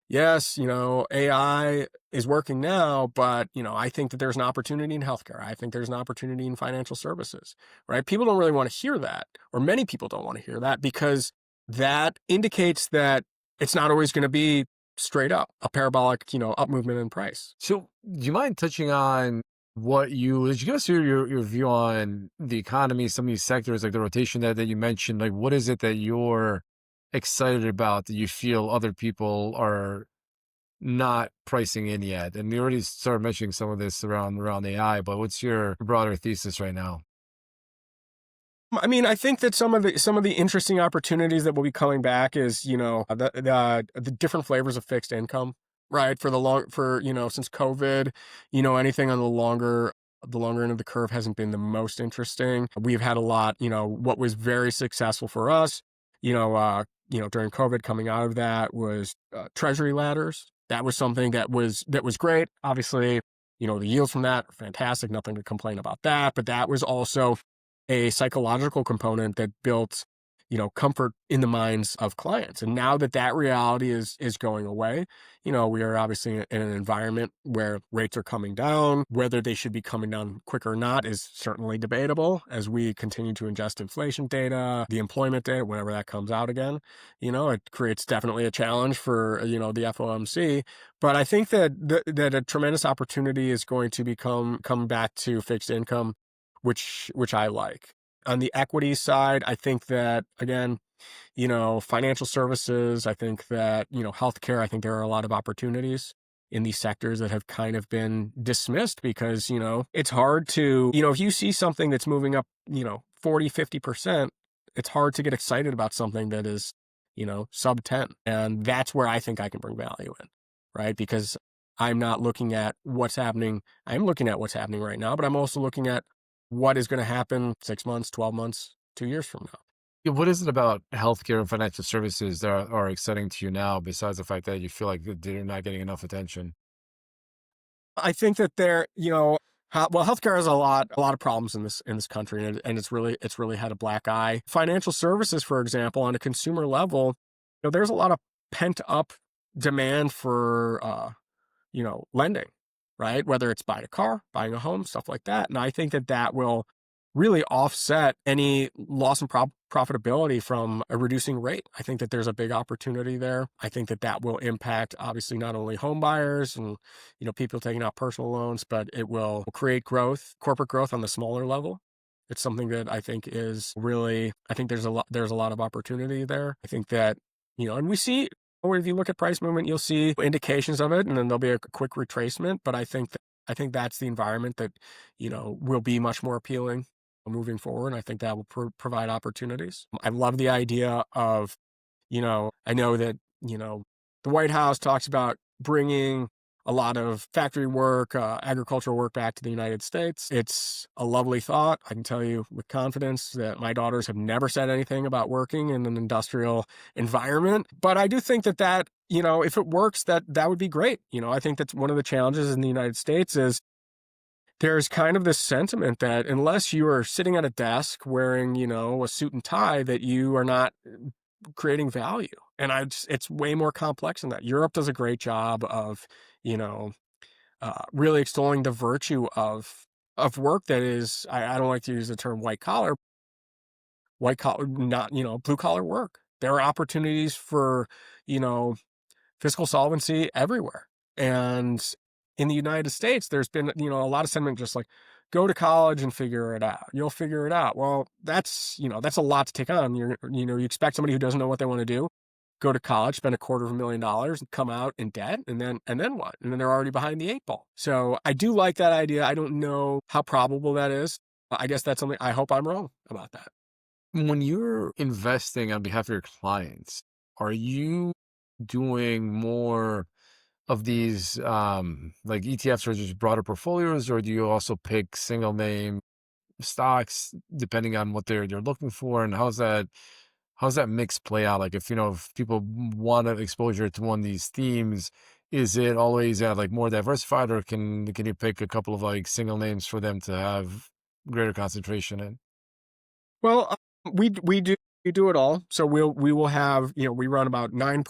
yes, AI is working now, but, I think that there's an opportunity in healthcare. I think there's an opportunity in financial services, right? People don't really want to hear that, or many people don't want to hear that because that indicates that it's not always going to be straight up a parabolic, up movement in price. So, do you mind touching on did you give us your view on the economy, some of these sectors, like the rotation that you mentioned? Like, what is it that you're excited about that you feel other people are not pricing in yet? And you already started mentioning some of this around AI, but what's your broader thesis right now? I mean, I think that some of the interesting opportunities that will be coming back is, the different flavors of fixed income, right? Since COVID, anything on the longer end of the curve hasn't been the most interesting. We've had a lot, what was very successful for us, during COVID, coming out of that was treasury ladders. That was something that was great. Obviously, the yields from that are fantastic. Nothing to complain about that. But that was also a psychological component that built, comfort in the minds of clients. And now that reality is going away, we are obviously in an environment where rates are coming down. Whether they should be coming down quicker or not is certainly debatable as we continue to ingest inflation data, the employment data, whenever that comes out again. It creates definitely a challenge for, the FOMC. But I think that a tremendous opportunity is going to come back to fixed income, which I like. On the equity side, I think that again, financial services, I think that, healthcare, I think there are a lot of opportunities in these sectors that have kind of been dismissed because, it's hard to, if you see something that's moving up, 40, 50%, it's hard to get excited about something that is, sub 10. And that's where I think I can bring value in, right? Because I'm not looking at what's happening. I'm looking at what's happening right now, but I'm also looking at what is going to happen 6 months, 12 months, 2 years from now. Yeah, what is it about healthcare and financial services that are exciting to you now, besides the fact that you feel like they're not getting enough attention? I think that healthcare has a lot of problems in this country, and it's really had a black eye. Financial services, for example, on a consumer level, there's a lot of pent up demand for lending, right? Whether it's buying a car, buying a home, stuff like that. And I think that will really offset any loss in profitability from a reducing rate. I think that there's a big opportunity there. I think that will impact obviously not only home buyers and, people taking out personal loans, but it will create growth, corporate growth on the smaller level. It's something that I think is really, I think there's a lot of opportunity there. I think that, and we see, or if you look at price movement, you'll see indications of it, and then there'll be a quick retracement. But I think that's the environment that, will be much more appealing. moving forward. I think that will provide opportunities. I love the idea of, I know that, the White House talks about bringing a lot of factory work, agricultural work back to the United States. It's a lovely thought. I can tell you with confidence that my daughters have never said anything about working in an industrial environment. But I do think that, if it works, that would be great. I think that's one of the challenges in the United States is there's kind of this sentiment that unless you are sitting at a desk wearing, a suit and tie, that you are not creating value. And it's way more complex than that. Europe does a great job of, you know, really extolling the virtue of work that is, I don't like to use the term white collar, not, blue collar work. There are opportunities for, you know, fiscal solvency everywhere. And in the United States, there's been, a lot of sentiment just like, go to college and figure it out. You'll figure it out. Well, that's a lot to take on. You expect somebody who doesn't know what they want to do, go to college, spend $250,000, and come out in debt, and then what? And then they're already behind the eight ball. So I do like that idea. I don't know how probable that is. I guess that's something I hope I'm wrong about that. When you're investing on behalf of your clients, are you doing more of these like ETFs or just broader portfolios, or do you also pick single name stocks depending on what they're looking for? And how's that mix play out? Like if people want an exposure to one of these themes, is it always like more diversified, or can you pick a couple of like single names for them to have greater concentration in? Well, we do it all. So we will have, we run about nine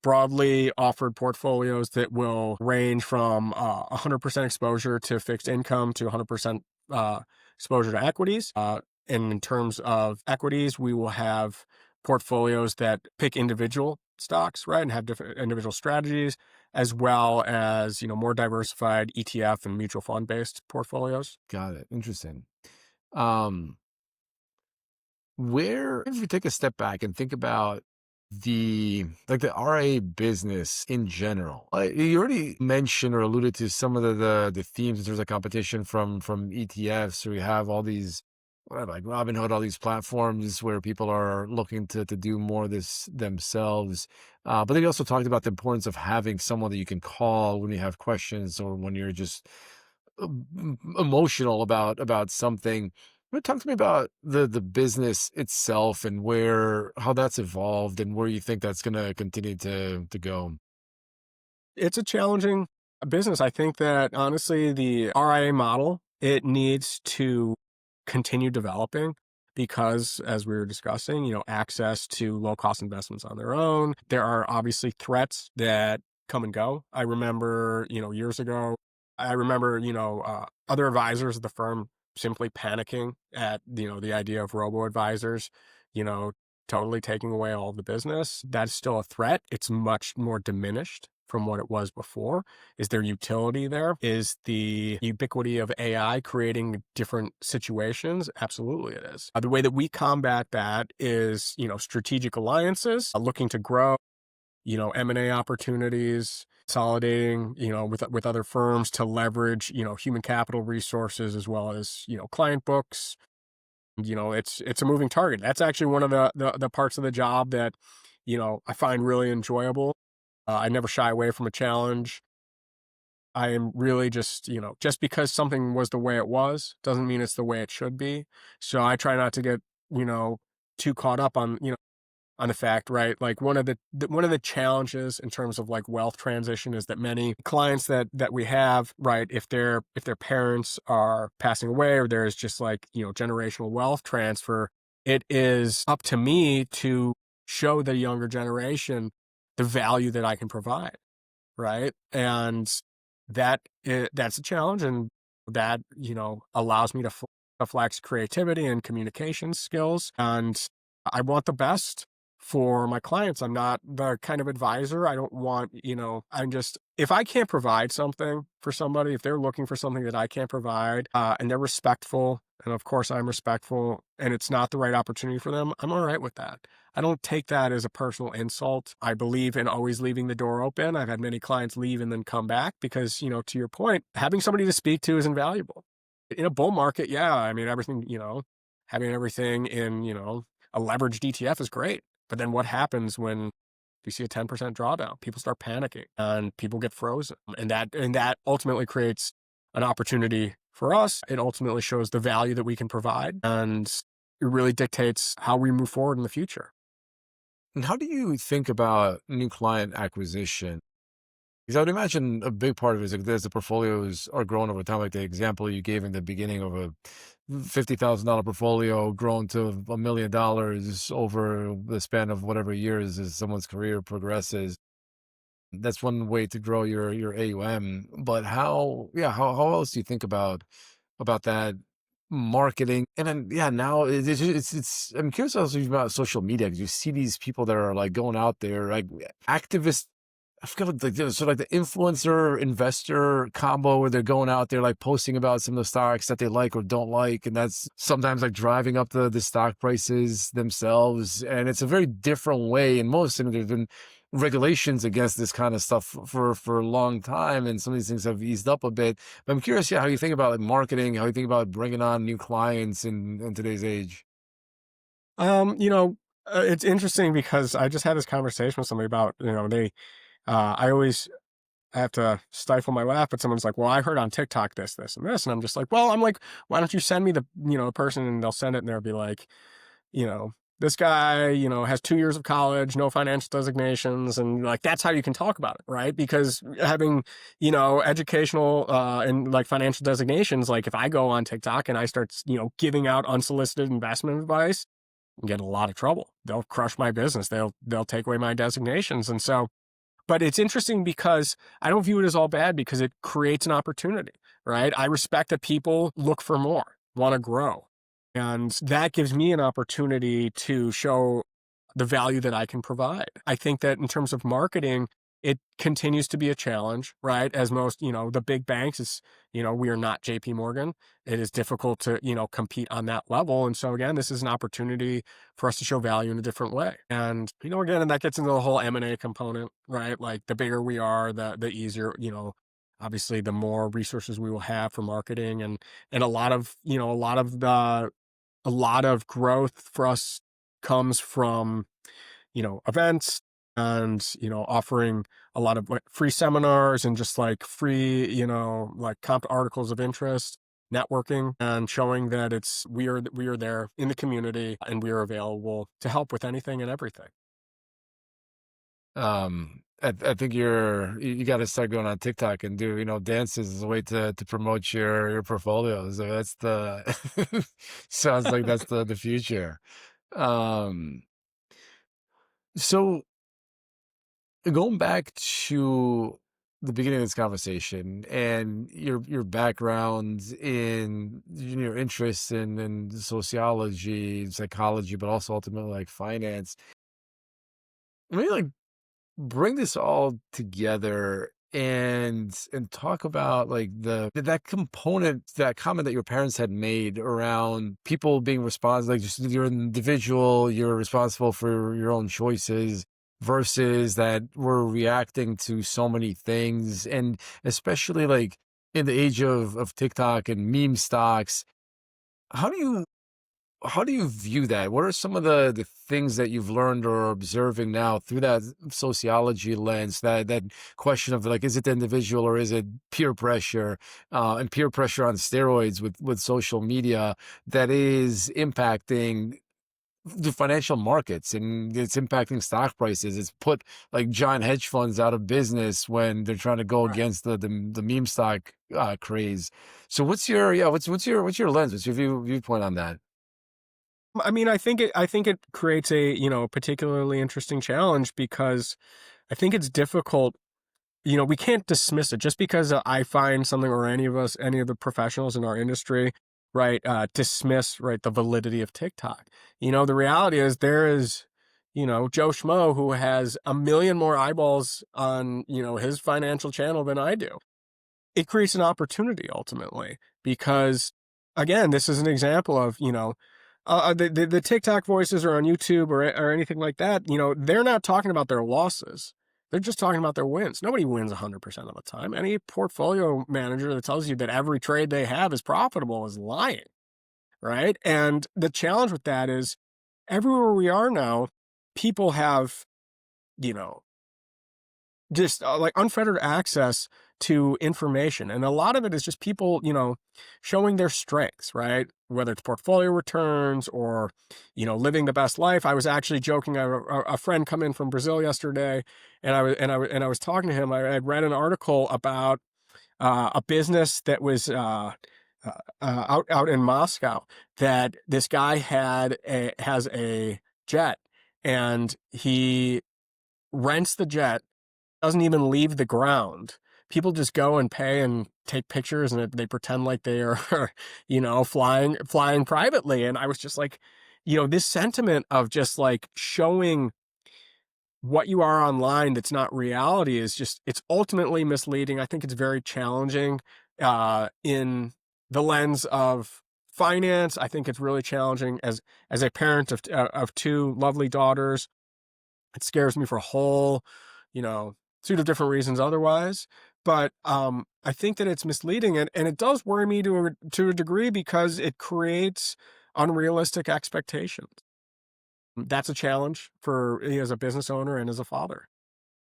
broadly offered portfolios that will range from 100% exposure to fixed income to 100% exposure to equities. And in terms of equities, we will have portfolios that pick individual stocks, right, and have different individual strategies, as well as, more diversified ETF and mutual fund based portfolios. Got it. Interesting. Um, Where, if you take a step back and think about the RA business in general, you already mentioned or alluded to some of the themes in terms of competition from ETFs. So we have all these, whatever, like Robinhood, all these platforms where people are looking to do more of this themselves. But then you also talked about the importance of having someone that you can call when you have questions or when you're just emotional about something. Talk to me about the business itself and how that's evolved and where you think that's going to continue to go. It's a challenging business. I think that honestly, the RIA model, it needs to continue developing because, as we were discussing, access to low cost investments on their own. There are obviously threats that come and go. I remember, years ago, other advisors of the firm simply panicking at, the idea of robo advisors, you know, totally taking away all of the business. That's still a threat. It's much more diminished from what it was before. Is there utility there? Is the ubiquity of AI creating different situations? Absolutely it is. The way that we combat that is, strategic alliances, looking to grow, M&A opportunities, consolidating, with other firms to leverage, human capital resources as well as, client books. It's a moving target. That's actually one of the parts of the job that, I find really enjoyable. I never shy away from a challenge. I am really just because something was the way it was doesn't mean it's the way it should be. So I try not to get, you know, too caught up on the fact, right? Like one of the challenges in terms of like wealth transition is that many clients that we have, right, if their parents are passing away or there's just like, generational wealth transfer, it is up to me to show the younger generation the value that I can provide, right? And that's a challenge, and that allows me to flex creativity and communication skills, and I want the best for my clients. I'm not the kind of advisor. I don't want, I'm just, if I can't provide something for somebody, if they're looking for something that I can't provide, and they're respectful, and of course I'm respectful, and it's not the right opportunity for them, I'm all right with that. I don't take that as a personal insult. I believe in always leaving the door open. I've had many clients leave and then come back because, to your point, having somebody to speak to is invaluable. In a bull market, yeah, I mean, everything, having everything in, a leveraged ETF is great. But then what happens when you see a 10% drawdown? People start panicking and people get frozen. And that ultimately creates an opportunity for us. It ultimately shows the value that we can provide, and it really dictates how we move forward in the future. And how do you think about new client acquisition? Because I would imagine a big part of it is like as the portfolios are growing over time, like the example you gave in the beginning of a $50,000 portfolio grown to $1 million over the span of whatever years as someone's career progresses. That's one way to grow your AUM. But how else do you think about that marketing? And then yeah, now it's I'm curious also about social media because you see these people that are like going out there like activists. I forgot what sort of like the influencer investor combo where they're going out there like posting about some of the stocks that they like or don't like, and that's sometimes like driving up the stock prices themselves. And it's a very different way. And most, I mean, there's been regulations against this kind of stuff for a long time, and some of these things have eased up a bit. But I'm curious, yeah, how you think about like marketing, how you think about bringing on new clients in today's age. Um, you know, it's interesting because I just had this conversation with somebody about, I always have to stifle my laugh, but someone's like, well, I heard on TikTok this, this, and this. And I'm just like, well, I'm like, why don't you send me the person, and they'll send it and they'll be like, you know, this guy, has 2 years of college, no financial designations. And like, that's how you can talk about it, right? Because having, educational and like financial designations, like if I go on TikTok and I start, giving out unsolicited investment advice, I get in a lot of trouble. They'll crush my business. They'll take away my designations. And so, but it's interesting because I don't view it as all bad because it creates an opportunity, right? I respect that people look for more, want to grow. And that gives me an opportunity to show the value that I can provide. I think that in terms of marketing, it continues to be a challenge, right? As most, the big banks is, we are not JP Morgan. It is difficult to, compete on that level. And so again, this is an opportunity for us to show value in a different way. And, again, and that gets into the whole M&A component, right? Like the bigger we are, the easier, obviously the more resources we will have for marketing, and a lot of growth for us comes from, events, and, offering a lot of like free seminars and just like free, like comp articles of interest, networking, and showing that we are there in the community and we are available to help with anything and everything. I think you got to start going on TikTok and do dances as a way to promote your portfolio. So that's the sounds like that's the future. Um, so going back to the beginning of this conversation and your background in your interests in sociology, psychology, but also ultimately like finance. Maybe like bring this all together and talk about like that component, that comment that your parents had made around people being responsible, like just you're an individual, you're responsible for your own choices versus that we're reacting to so many things. And especially like in the age of TikTok and meme stocks, how do you how do you view that? What are some of the things that you've learned or are observing now through that sociology lens? That question of like, is it the individual or is it peer pressure, and peer pressure on steroids with social media that is impacting the financial markets and it's impacting stock prices. It's put like giant hedge funds out of business when they're trying to go Right. against the meme stock craze. So what's your lens? What's your viewpoint on that? I mean, I think it creates a, particularly interesting challenge because I think it's difficult. We can't dismiss it just because I find something, or any of us, any of the professionals in our industry, right, dismiss, right, the validity of TikTok. The reality is there is, Joe Schmo who has a million more eyeballs on, his financial channel than I do. It creates an opportunity ultimately because, again, this is an example of, the TikTok voices or on YouTube or anything like that, they're not talking about their losses. They're just talking about their wins. Nobody wins 100% of the time. Any portfolio manager that tells you that every trade they have is profitable is lying, right? And the challenge with that is everywhere we are now, people have, you know, just like unfettered access to information. And a lot of it is just people, showing their strengths, right? Whether it's portfolio returns or, living the best life. I was actually joking. A friend come in from Brazil yesterday, and I was talking to him. I had read an article about a business that was out in Moscow, that this guy has a jet, and he rents the jet, doesn't even leave the ground. People just go and pay and take pictures, and they pretend like they are, flying privately. And I was just like, this sentiment of just like showing what you are online that's not reality is just, it's ultimately misleading. I think it's very challenging in the lens of finance. I think it's really challenging as a parent of two lovely daughters. It scares me for a whole, you know, suite of different reasons otherwise. But I think that it's misleading, and it does worry me to a degree, because it creates unrealistic expectations. That's a challenge for me as a business owner and as a father.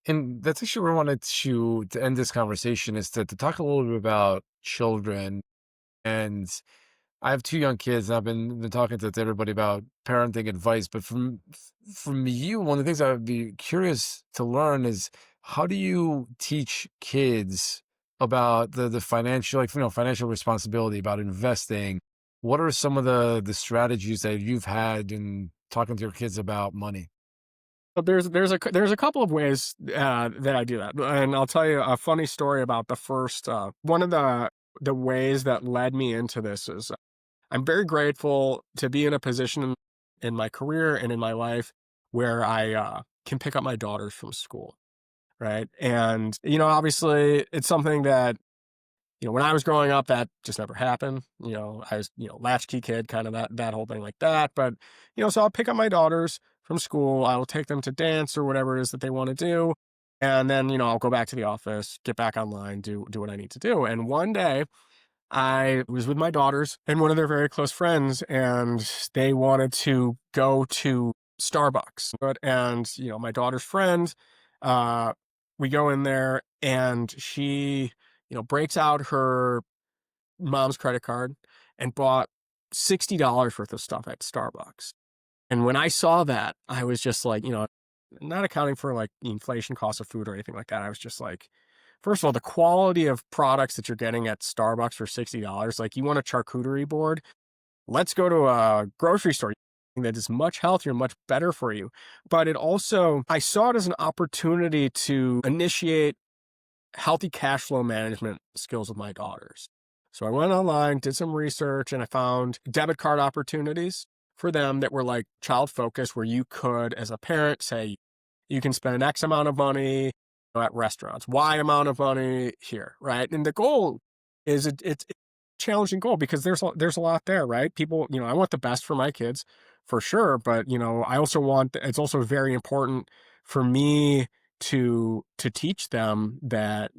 And that's actually where I wanted to end this conversation, is to talk a little bit about children. And I have two young kids, and I've been talking to everybody about parenting advice. But from you, one of the things I would be curious to learn is, how do you teach kids about the financial, financial responsibility, about investing? What are some of the strategies that you've had in talking to your kids about money? But there's a couple of ways that I do that, and I'll tell you a funny story about the first one of the ways that led me into this is, I'm very grateful to be in a position in my career and in my life where I can pick up my daughters from school, right? And obviously, it's something that, when I was growing up, that just never happened. I was, latchkey kid, kind of that whole thing like that. But, so I'll pick up my daughters from school. I will take them to dance or whatever it is that they want to do. And then, I'll go back to the office, get back online, do what I need to do. And one day I was with my daughters and one of their very close friends, and they wanted to go to Starbucks. And, my daughter's friend, uh, we go in there, and she, breaks out her mom's credit card and bought $60 worth of stuff at Starbucks. And when I saw that, I was just like, not accounting for like the inflation cost of food or anything like that. I was just like, first of all, the quality of products that you're getting at Starbucks for $60, like, you want a charcuterie board? Let's go to a grocery store that is much healthier, much better for you. But it also, I saw it as an opportunity to initiate healthy cash flow management skills with my daughters. So I went online, did some research, and I found debit card opportunities for them that were like child focused, where you could, as a parent, say you can spend X amount of money at restaurants, Y amount of money here, right? And the goal is, it's a challenging goal, because there's a lot there, right? People, I want the best for my kids for sure, but I also want, it's also very important for me to teach them that,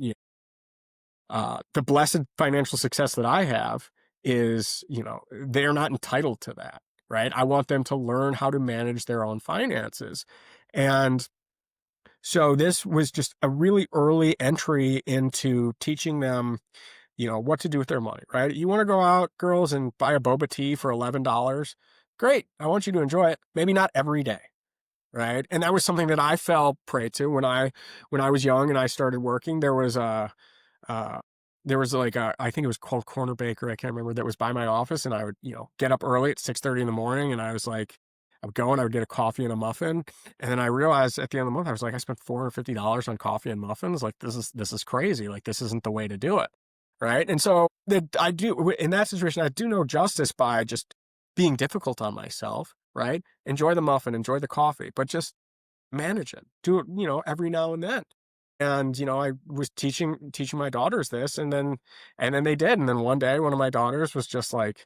the blessed financial success that I have is, they're not entitled to that, right? I want them to learn how to manage their own finances. And so this was just a really early entry into teaching them, what to do with their money, right? You want to go out, girls, and buy a boba tea for $11? Great. I want you to enjoy it. Maybe not every day. Right. And that was something that I fell prey to when I was young and I started working. Uh, there was like I think it was called Corner Baker. I can't remember, that was by my office. And I would, get up early at 6:30 in the morning. And I was like, I would go and I would get a coffee and a muffin. And then I realized at the end of the month, I was like, I spent $450 on coffee and muffins. Like, this is crazy. Like, this isn't the way to do it. Right. And so that I do, in that situation, I do no justice by just being difficult on myself. Right. Enjoy the muffin, enjoy the coffee, but just manage it. Do it, every now and then. And, I was teaching my daughters this, and then they did. And then one day, one of my daughters was just like,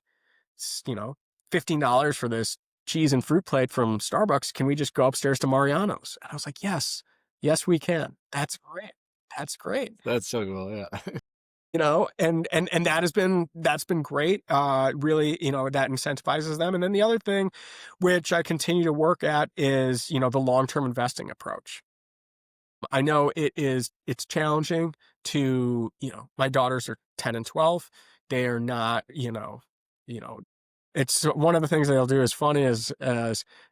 you know, $15 for this cheese and fruit plate from Starbucks. Can we just go upstairs to Mariano's? And I was like, yes, Yes, we can. That's great. That's great. That's so cool. Yeah. And that's been great. Really, that incentivizes them. And then the other thing, which I continue to work at, is the long-term investing approach. I know it's challenging to, my daughters are 10 and 12. They are not, you know, it's one of the things they'll do is funny as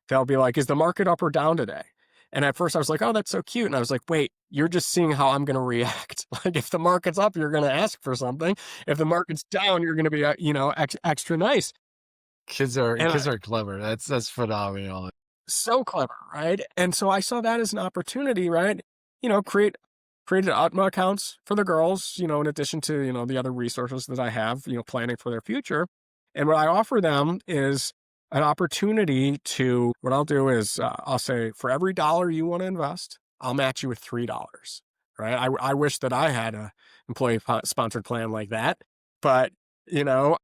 they'll be like, is the market up or down today? And at first I was like, oh, that's so cute. And I was like, wait, you're just seeing how I'm going to react. Like if the market's up, you're going to ask for something. If the market's down, you're going to be, extra nice. And Kids are clever. That's phenomenal. so clever, right? And so I saw that as an opportunity, right? Created Atma accounts for the girls, in addition to, the other resources that I have, planning for their future. And what I offer them is an opportunity to, what I'll do is I'll say, for every dollar you want to invest, I'll match you with $3, right? I wish that I had a employee sponsored plan like that, but, you know,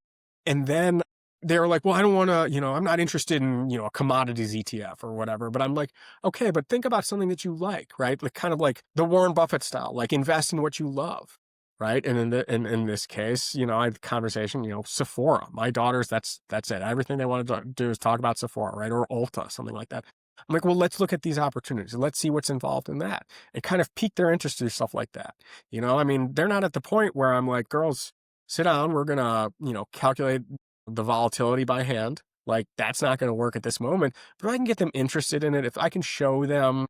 and then they were like, well, I don't want to, I'm not interested in, a commodities ETF or whatever. But I'm like, okay, but think about something that you like, right? Like kind of like the Warren Buffett style, like invest in what you love. Right. And in this case, I had the conversation, Sephora, my daughters, that's it. Everything they wanted to do is talk about Sephora, right? Or Ulta, something like that. I'm like, well, let's look at these opportunities. Let's see what's involved in that and kind of pique their interest in stuff like that. I mean, they're not at the point where I'm like, girls, sit down. We're going to, calculate the volatility by hand. Like that's not going to work at this moment, but if I can get them interested in it, if I can show them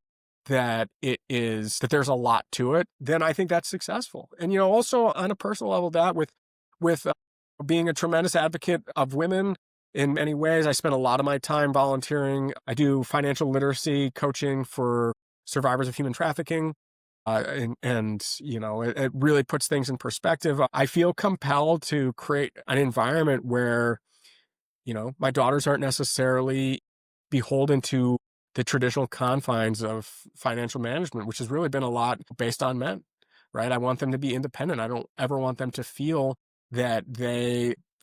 that there's a lot to it, then I think that's successful. And, also on a personal level, that with being a tremendous advocate of women in many ways, I spend a lot of my time volunteering. I do financial literacy coaching for survivors of human trafficking. It really puts things in perspective. I feel compelled to create an environment where, my daughters aren't necessarily beholden to the traditional confines of financial management, which has really been a lot based on men, right? I want them to be independent. I don't ever want them to feel that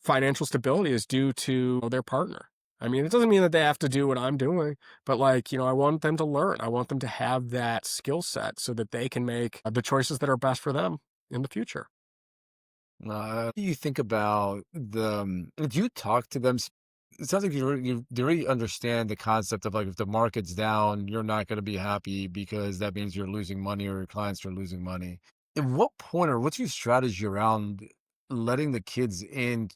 financial stability is due to their partner. I mean, it doesn't mean that they have to do what I'm doing, but I want them to learn. I want them to have that skill set so that they can make the choices that are best for them in the future. What do you think about do you talk to them? It sounds like you really understand the concept of like if the market's down, you're not going to be happy because that means you're losing money or your clients are losing money. At what point or what's your strategy around letting the kids in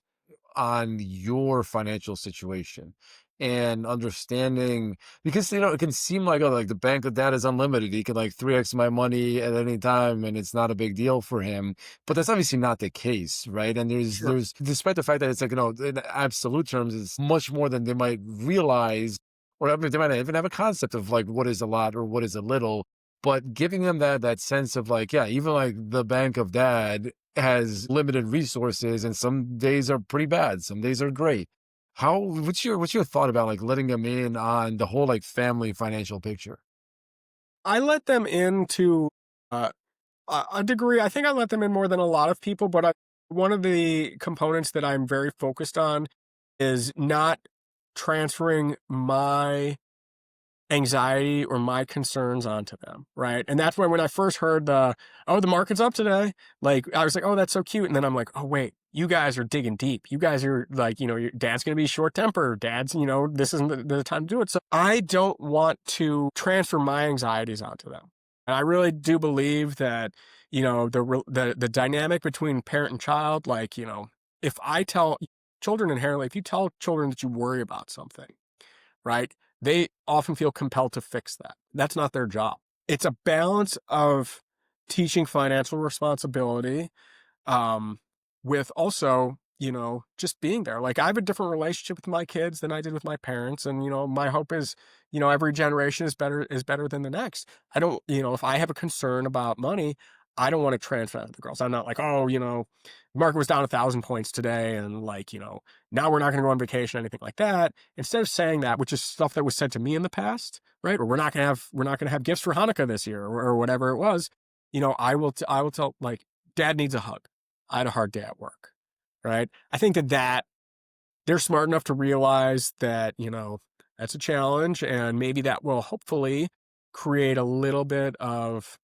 on your financial situation and understanding because it can seem like, oh, like the bank of dad is unlimited, he can like 3x my money at any time and it's not a big deal for him, but that's obviously not the case, right? And Sure. there's despite the fact that it's like, in absolute terms it's much more than they might realize, or I mean, they might not even have a concept of like what is a lot or what is a little, but giving them that sense of like, yeah, even like the bank of dad has limited resources and some days are pretty bad, some days are great. What's your thought about like letting them in on the whole like family financial picture? I let them into uh, a degree. I think I let them in more than a lot of people, but one of the components that I'm very focused on is not transferring my anxiety or my concerns onto them, right? And that's when I first heard the market's up today, like I was like, oh, that's so cute. And then I'm like, oh wait, you guys are digging deep. You guys are like, your dad's gonna be short tempered. Dad's, this isn't the time to do it. So I don't want to transfer my anxieties onto them. And I really do believe that, the dynamic between parent and child, like, if I tell children inherently, if you tell children that you worry about something, right? They often feel compelled to fix that. That's not their job. It's a balance of teaching financial responsibility, um, with also, just being there. Like I have a different relationship with my kids than I did with my parents. And, my hope is, every generation is better than the next. I don't, if I have a concern about money, I don't want to transfer that to the girls. I'm not like, oh, market was down 1,000 points today. And like, now we're not going to go on vacation, anything like that. Instead of saying that, which is stuff that was said to me in the past, right? Or we're not going to have gifts for Hanukkah this year or whatever it was. I will tell like dad needs a hug. I had a hard day at work, right? I think that they're smart enough to realize that, that's a challenge and maybe that will hopefully create a little bit of,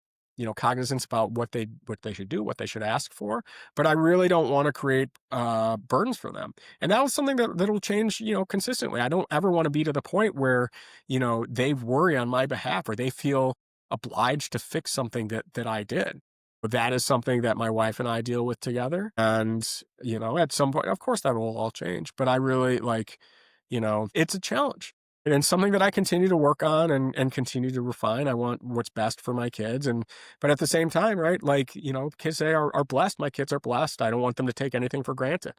cognizance about what they should do, what they should ask for, but I really don't wanna create, burdens for them, and that was something that'll change, consistently. I don't ever wanna be to the point where, they worry on my behalf or they feel obliged to fix something that I did. But that is something that my wife and I deal with together, and, at some point, of course, that will all change, but I really, it's a challenge. And it's something that I continue to work on and continue to refine. I want what's best for my kids, but at the same time, right, kids say are blessed. My kids are blessed. I don't want them to take anything for granted.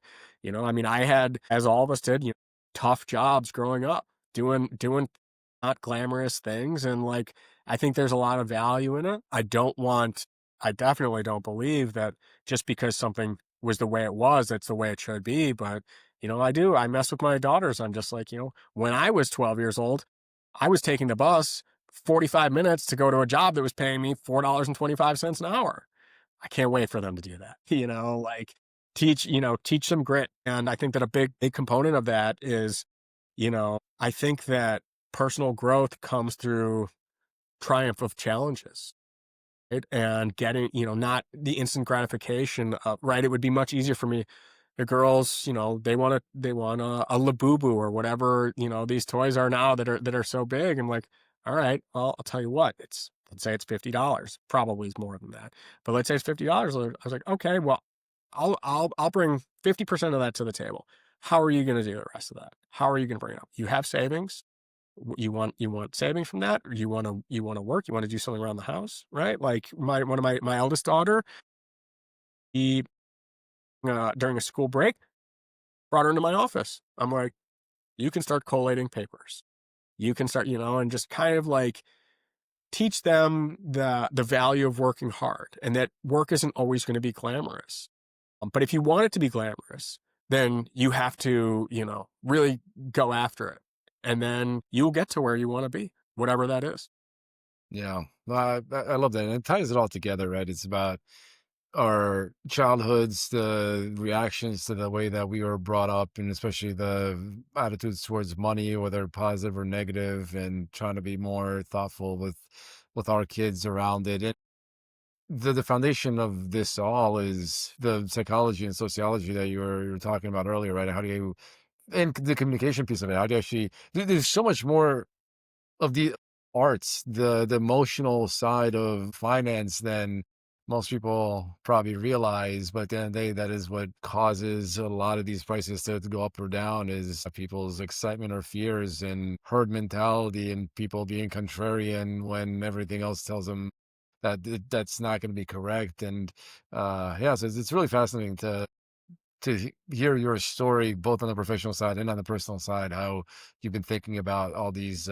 I mean, I had, as all of us did, tough jobs growing up, doing not glamorous things, and, I think there's a lot of value in it. I definitely don't believe that just because something was the way it was, that's the way it should be, but I mess with my daughters. I'm just like, when I was 12 years old, I was taking the bus 45 minutes to go to a job that was paying me $4.25 an hour. I can't wait for them to do that. Teach them grit. And I think that a big component of that is, I think that personal growth comes through triumph of challenges. Right? And getting, not the instant gratification of, right. It would be much easier for me. The girls, they want a Labubu or whatever, these toys are now that are so big. I'm like, all right, well, I'll tell you what, let's say it's $50. Probably is more than that. But let's say it's $50. I was like, okay, well, I'll bring 50% of that to the table. How are you gonna do the rest of that? How are you gonna bring it up? You have savings. You want savings from that, or you wanna work, you wanna do something around the house, right? Like my eldest daughter, he during a school break, brought her into my office. I'm like, you can start collating papers. You can start, and just kind of like teach them the value of working hard and that work isn't always going to be glamorous. But if you want it to be glamorous, then you have to, really go after it. And then you'll get to where you want to be, whatever that is. Yeah. I love that. And it ties it all together, right? It's about our childhoods, the reactions to the way that we were brought up, and especially the attitudes towards money, whether positive or negative, and trying to be more thoughtful with our kids around it. And the foundation of this all is the psychology and sociology that you were talking about earlier, right? How do you, and the communication piece of it, how do you actually, there's so much more of the arts, the emotional side of finance than most people probably realize. But at the end of the day, that is what causes a lot of these prices to go up or down, is people's excitement or fears and herd mentality and people being contrarian when everything else tells them that that's not going to be correct. And yeah, so it's really fascinating to hear your story, both on the professional side and on the personal side, how you've been thinking about all these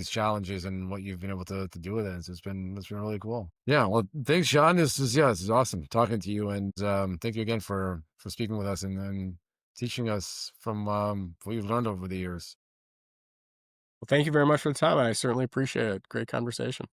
challenges and what you've been able to do with it. So it's been really cool. Yeah. Well, thanks, Sean. This is awesome talking to you. And thank you again for speaking with us and teaching us from what you've learned over the years. Well, thank you very much for the time. I certainly appreciate it. Great conversation.